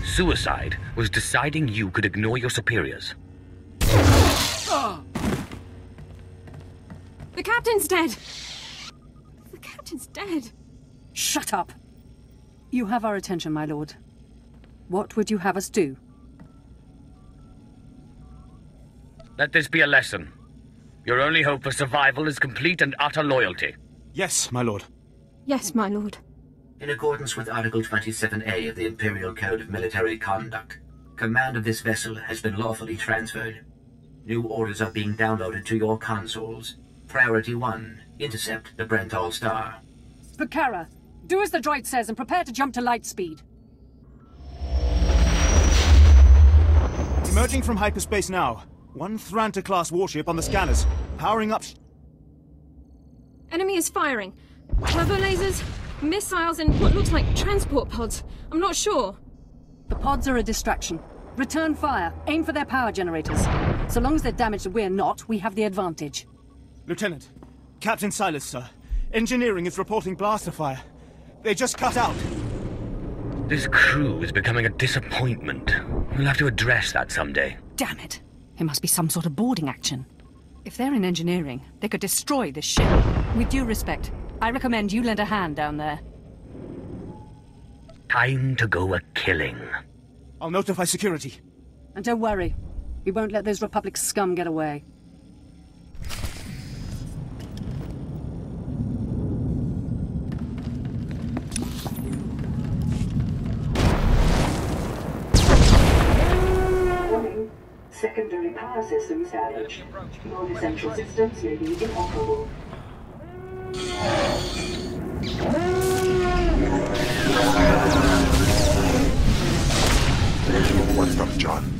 Suicide was deciding you could ignore your superiors. Oh. The captain's dead! The captain's dead. Shut up! You have our attention, my lord. What would you have us do? Let this be a lesson. Your only hope for survival is complete and utter loyalty. Yes, my lord. Yes, my lord. In accordance with Article 27A of the Imperial Code of Military Conduct, command of this vessel has been lawfully transferred. New orders are being downloaded to your consoles. Priority 1, intercept the Brental Star. Vakara, do as the droid says and prepare to jump to light speed. Emerging from hyperspace now. One Thranta-class warship on the scanners. Powering up... Enemy is firing. Turbo lasers, missiles, and what looks like transport pods. I'm not sure. The pods are a distraction. Return fire. Aim for their power generators. So long as they're damaged and we're not, we have the advantage. Lieutenant, Captain Silas, sir. Engineering is reporting blaster fire. They just cut out. This crew is becoming a disappointment. We'll have to address that someday. Damn it. It must be some sort of boarding action. If they're in engineering, they could destroy this ship. With due respect, I recommend you lend a hand down there. Time to go a-killing. I'll notify security. And don't worry. We won't let those Republic scum get away. Warning. Secondary power systems damaged. Non-essential systems may be inoperable. What's up, John?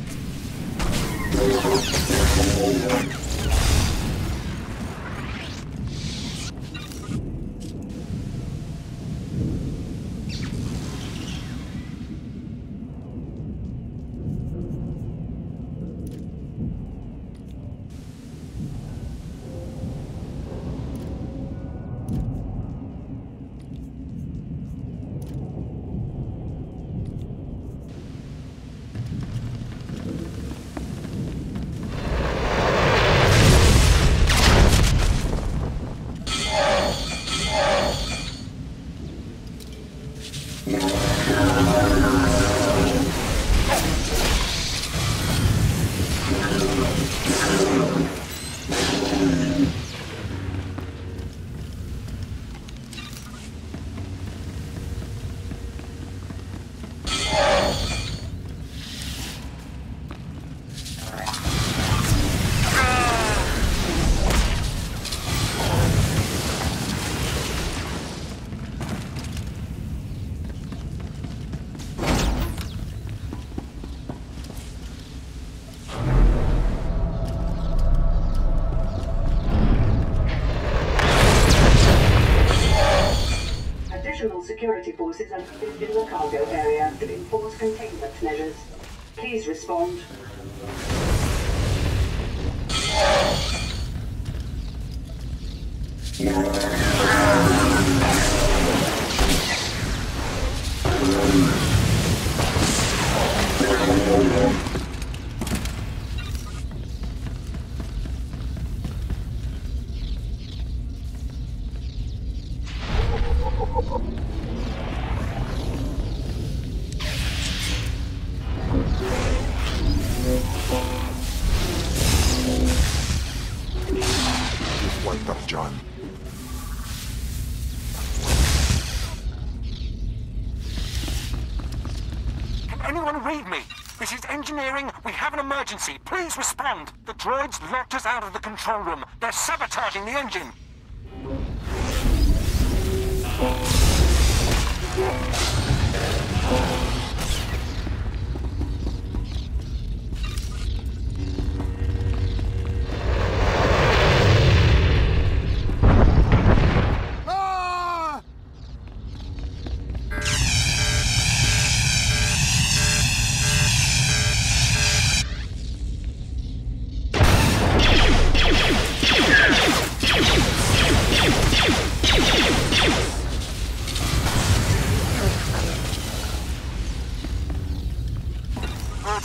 Security forces are moved in the cargo area to enforce containment measures. Please respond. anyone read me? This is engineering. We have an emergency. Please respond. The droids locked us out of the control room. They're sabotaging the engine.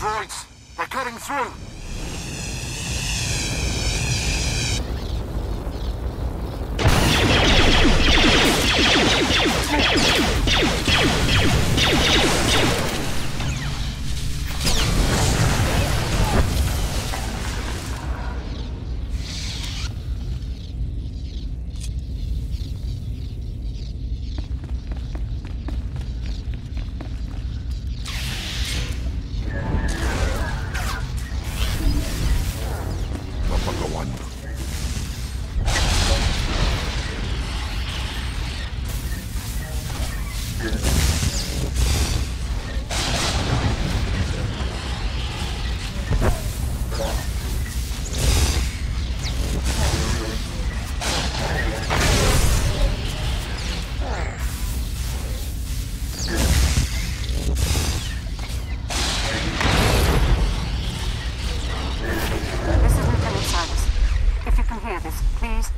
Droids, they're cutting through.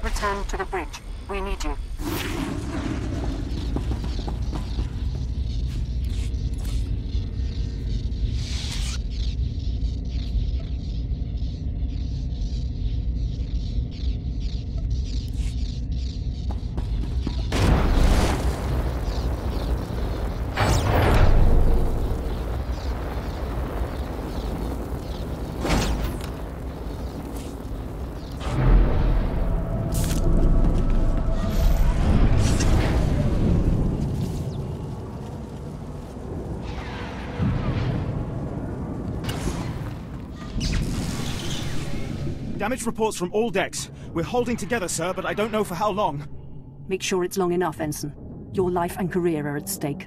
Return to the bridge. We need you. Damage reports from all decks. We're holding together, sir, but I don't know for how long. Make sure it's long enough, Ensign. Your life and career are at stake.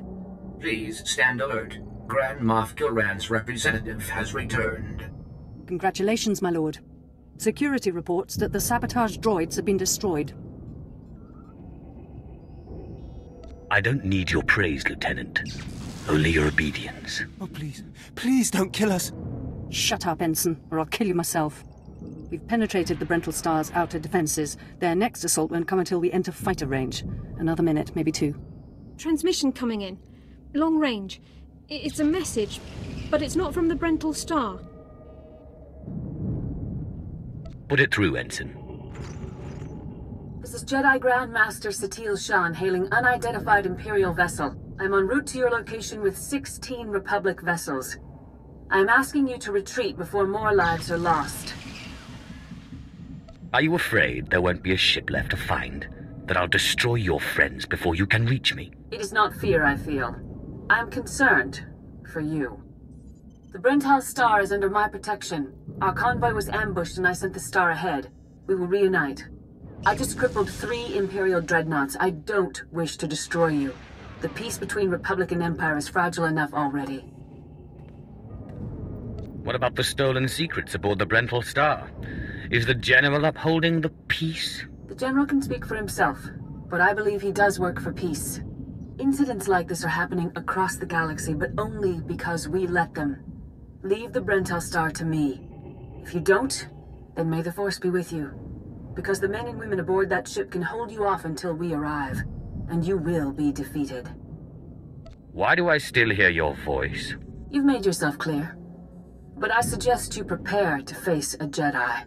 Please stand alert. Grand Moff Kilran's representative has returned. Congratulations, my lord. Security reports that the sabotage droids have been destroyed. I don't need your praise, Lieutenant. Only your obedience. Oh, please. Please don't kill us. Shut up, Ensign, or I'll kill you myself. We've penetrated the Brental Star's outer defenses. Their next assault won't come until we enter fighter range. Another minute, maybe two. Transmission coming in. Long range. It's a message, but it's not from the Brental Star. Put it through, Ensign. This is Jedi Grand Master Satil Shan hailing unidentified Imperial vessel. I'm en route to your location with 16 Republic vessels. I'm asking you to retreat before more lives are lost. Are you afraid there won't be a ship left to find? That I'll destroy your friends before you can reach me? It is not fear I feel. I'm concerned for you. The Brental Star is under my protection. Our convoy was ambushed and I sent the Star ahead. We will reunite. I just crippled 3 Imperial dreadnoughts. I don't wish to destroy you. The peace between Republic and Empire is fragile enough already. What about the stolen secrets aboard the Brental Star? Is the General upholding the peace? The General can speak for himself, but I believe he does work for peace. Incidents like this are happening across the galaxy, but only because we let them. Leave the Brental Star to me. If you don't, then may the Force be with you. Because the men and women aboard that ship can hold you off until we arrive, and you will be defeated. Why do I still hear your voice? You've made yourself clear. But I suggest you prepare to face a Jedi.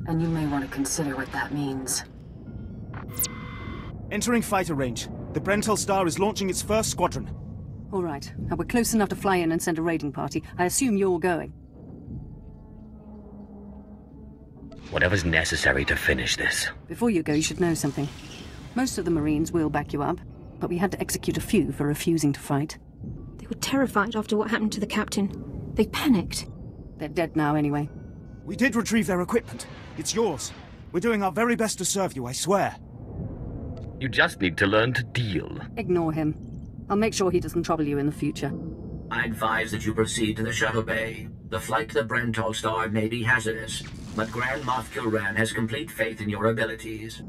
And you may want to consider what that means. Entering fighter range. The Brental Star is launching its first squadron. All right. Now we're close enough to fly in and send a raiding party. I assume you're going. Whatever's necessary to finish this. Before you go, you should know something. Most of the Marines will back you up, but we had to execute a few for refusing to fight. They were terrified after what happened to the captain. They panicked. They're dead now anyway. We did retrieve their equipment. It's yours. We're doing our very best to serve you, I swear. You just need to learn to deal. Ignore him. I'll make sure he doesn't trouble you in the future. I advise that you proceed to the shuttle bay. The flight to the Brentol star may be hazardous, but Grand Moff Kilran has complete faith in your abilities.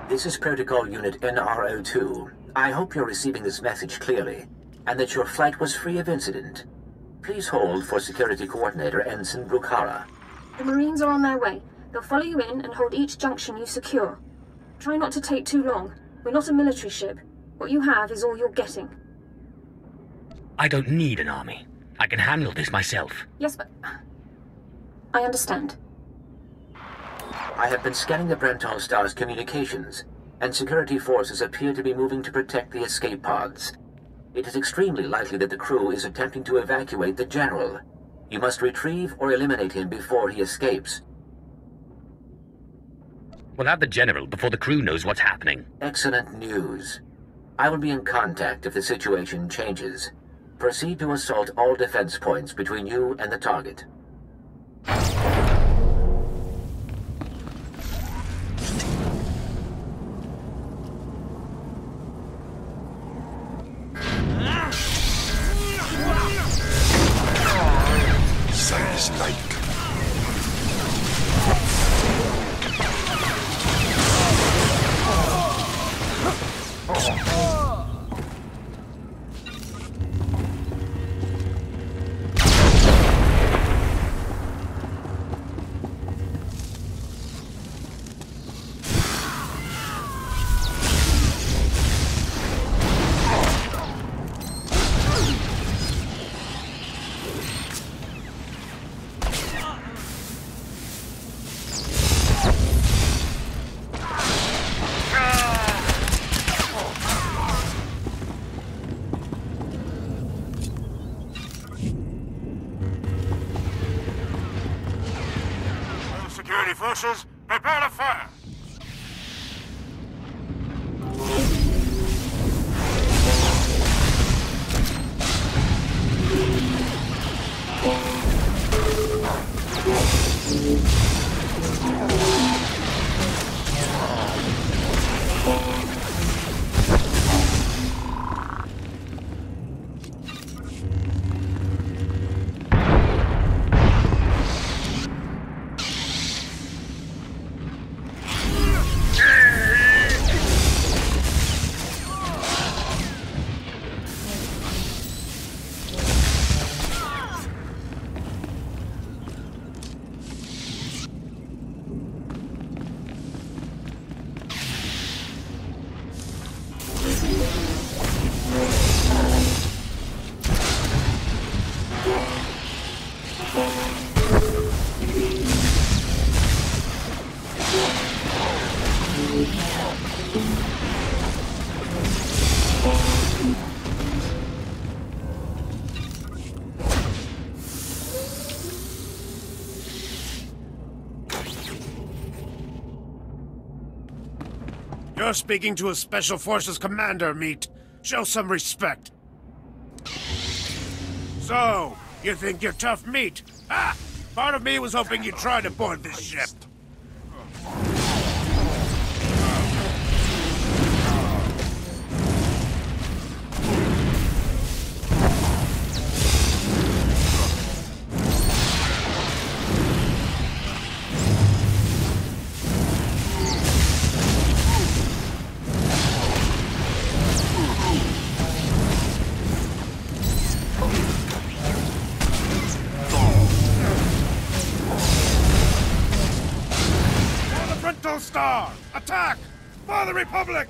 This is Protocol Unit NRO2. I hope you're receiving this message clearly, and that your flight was free of incident. Please hold for Security Coordinator Ensign Brukhara. The Marines are on their way. They'll follow you in and hold each junction you secure. Try not to take too long. We're not a military ship. What you have is all you're getting. I don't need an army. I can handle this myself. Yes, but... I understand. I have been scanning the Brental Star's communications, and security forces appear to be moving to protect the escape pods. It is extremely likely that the crew is attempting to evacuate the General. You must retrieve or eliminate him before he escapes. We'll have the General before the crew knows what's happening. Excellent news. I will be in contact if the situation changes. Proceed to assault all defense points between you and the target. Size-like. Security forces, prepare to fire! You're speaking to a Special Forces commander, Meat. Show some respect. So, you think you're tough meat? Ah! Part of me was hoping you'd try to board this ship. Star! Attack! For the Republic!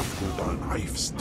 afgudan haifst.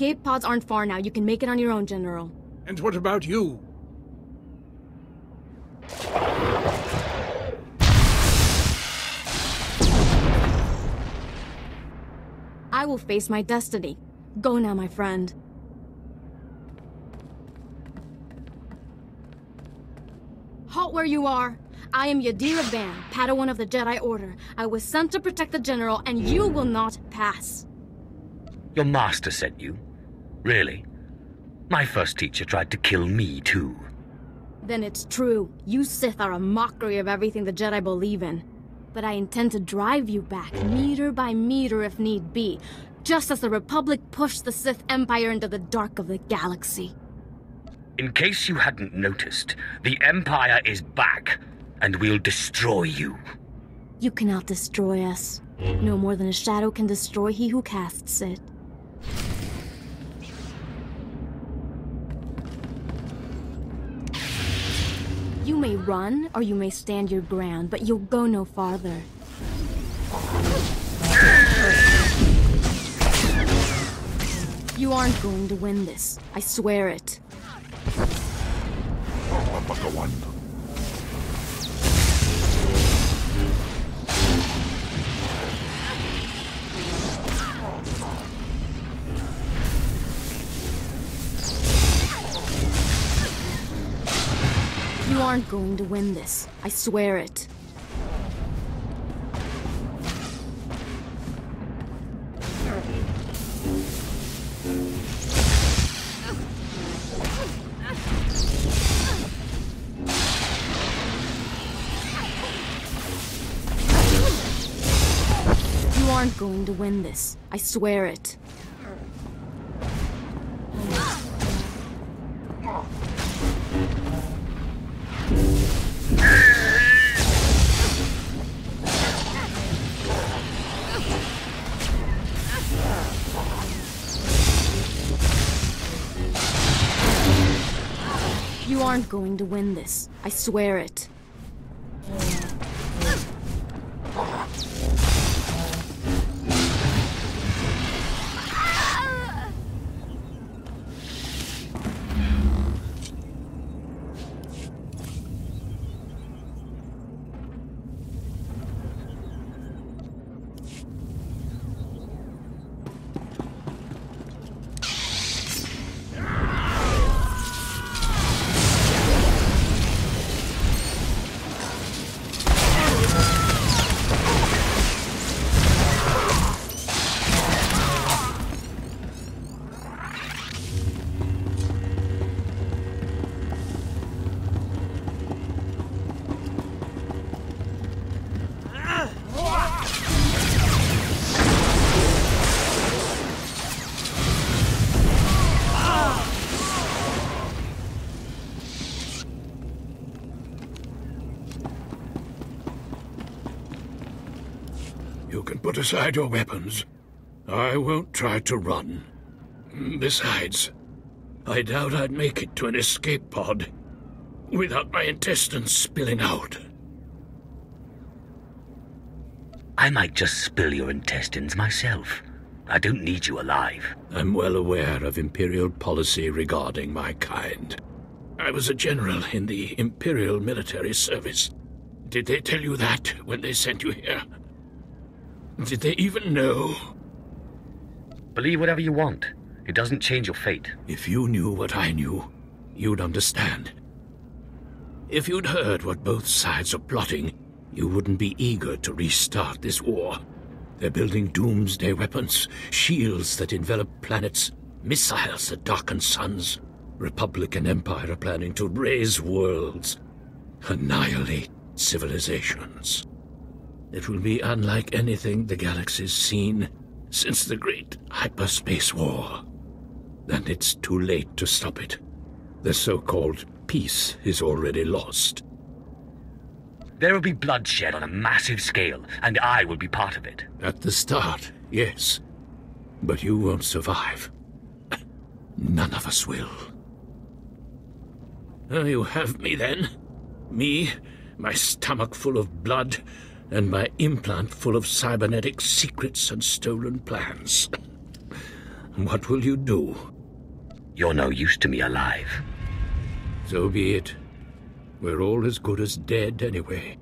escape pods aren't far now. You can make it on your own, General. And what about you? I will face my destiny. Go now, my friend. Halt where you are. I am Yadira Van, Padawan of the Jedi Order. I was sent to protect the General, and you will not pass. Your master sent you? Really? My first teacher tried to kill me, too. Then it's true. You Sith are a mockery of everything the Jedi believe in. But I intend to drive you back, meter by meter if need be, just as the Republic pushed the Sith Empire into the dark of the galaxy. In case you hadn't noticed, the Empire is back, and we'll destroy you. You cannot destroy us. No more than a shadow can destroy he who casts it. You may run, or you may stand your ground, but you'll go no farther. You aren't going to win this. I swear it. You aren't going to win this. I swear it. You aren't going to win this. I swear it. You aren't going to win this. I swear it. You can put aside your weapons. I won't try to run. Besides, I doubt I'd make it to an escape pod without my intestines spilling out. I might just spill your intestines myself. I don't need you alive. I'm well aware of Imperial policy regarding my kind. I was a general in the Imperial military service. Did they tell you that when they sent you here? Did they even know? Believe whatever you want. It doesn't change your fate. If you knew what I knew, you'd understand. If you'd heard what both sides are plotting, you wouldn't be eager to restart this war. They're building doomsday weapons, shields that envelop planets, missiles that darken suns. Republic and Empire are planning to raise worlds, annihilate civilizations. It will be unlike anything the galaxy's seen since the Great Hyperspace War. And it's too late to stop it. The so-called peace is already lost. There will be bloodshed on a massive scale, and I will be part of it. At the start, yes. But you won't survive. None of us will. You have me then. Me, my stomach full of blood, and my implant full of cybernetic secrets and stolen plans. What will you do? You're no use to me alive. So be it. We're all as good as dead anyway.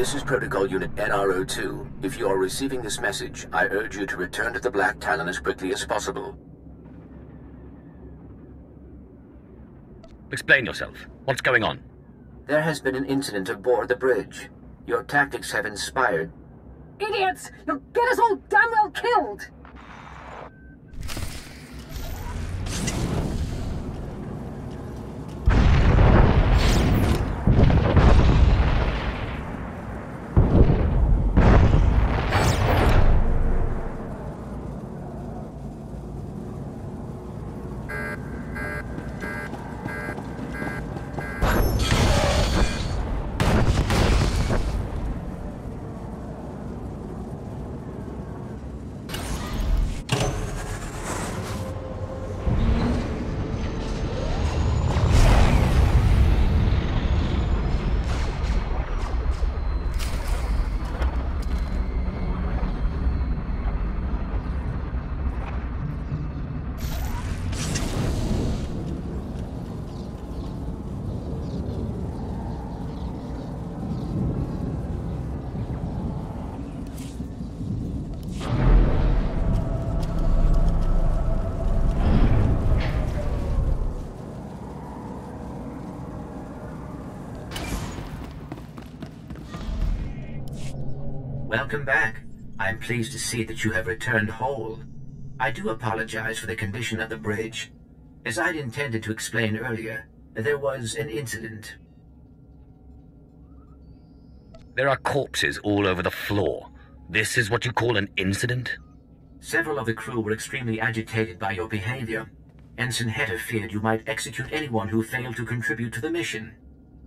This is Protocol Unit NRO2. If you are receiving this message, I urge you to return to the Black Talon as quickly as possible. Explain yourself. What's going on? There has been an incident aboard the bridge. Your tactics have inspired... Idiots! You'll get us all damn well killed! Welcome back. I'm pleased to see that you have returned whole. I do apologize for the condition of the bridge. As I'd intended to explain earlier, there was an incident. There are corpses all over the floor. This is what you call an incident? Several of the crew were extremely agitated by your behavior. Ensign Hedda feared you might execute anyone who failed to contribute to the mission.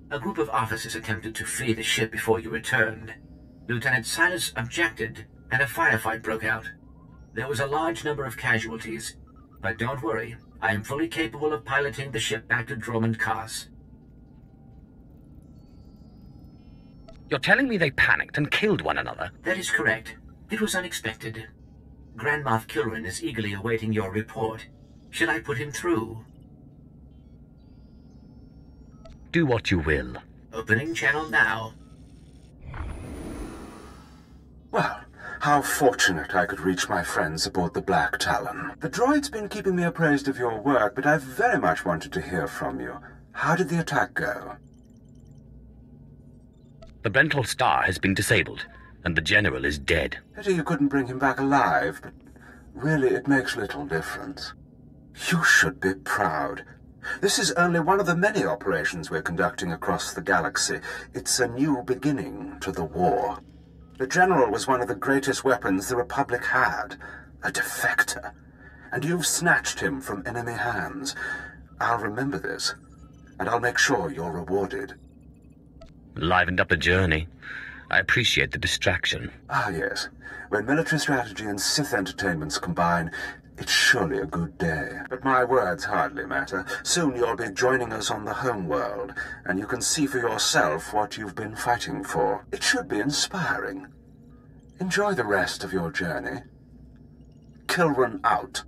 A group of officers attempted to flee the ship before you returned. Lieutenant Silas objected, and a firefight broke out. There was a large number of casualties, but don't worry, I am fully capable of piloting the ship back to Dromund Kaas. You're telling me they panicked and killed one another? That is correct. It was unexpected. Grand Moff Kilrin is eagerly awaiting your report. Should I put him through? Do what you will. Opening channel now. Well, how fortunate I could reach my friends aboard the Black Talon. The droid's been keeping me appraised of your work, but I've very much wanted to hear from you. How did the attack go? The Brentahl Star has been disabled, and the General is dead. Pity you couldn't bring him back alive, but really it makes little difference. You should be proud. This is only one of the many operations we're conducting across the galaxy. It's a new beginning to the war. The General was one of the greatest weapons the Republic had, a defector, and you've snatched him from enemy hands. I'll remember this, and I'll make sure you're rewarded. Livened up the journey. I appreciate the distraction. Ah, yes. When military strategy and Sith entertainments combine, it's surely a good day. But my words hardly matter. Soon you'll be joining us on the home world, and you can see for yourself what you've been fighting for. It should be inspiring. Enjoy the rest of your journey. Kilrin out.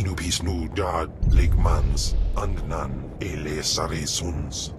Inubis nu dad ligmans andnan ele sarisuns.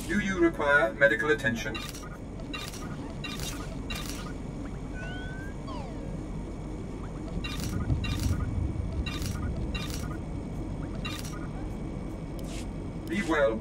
Do you require medical attention? Be well.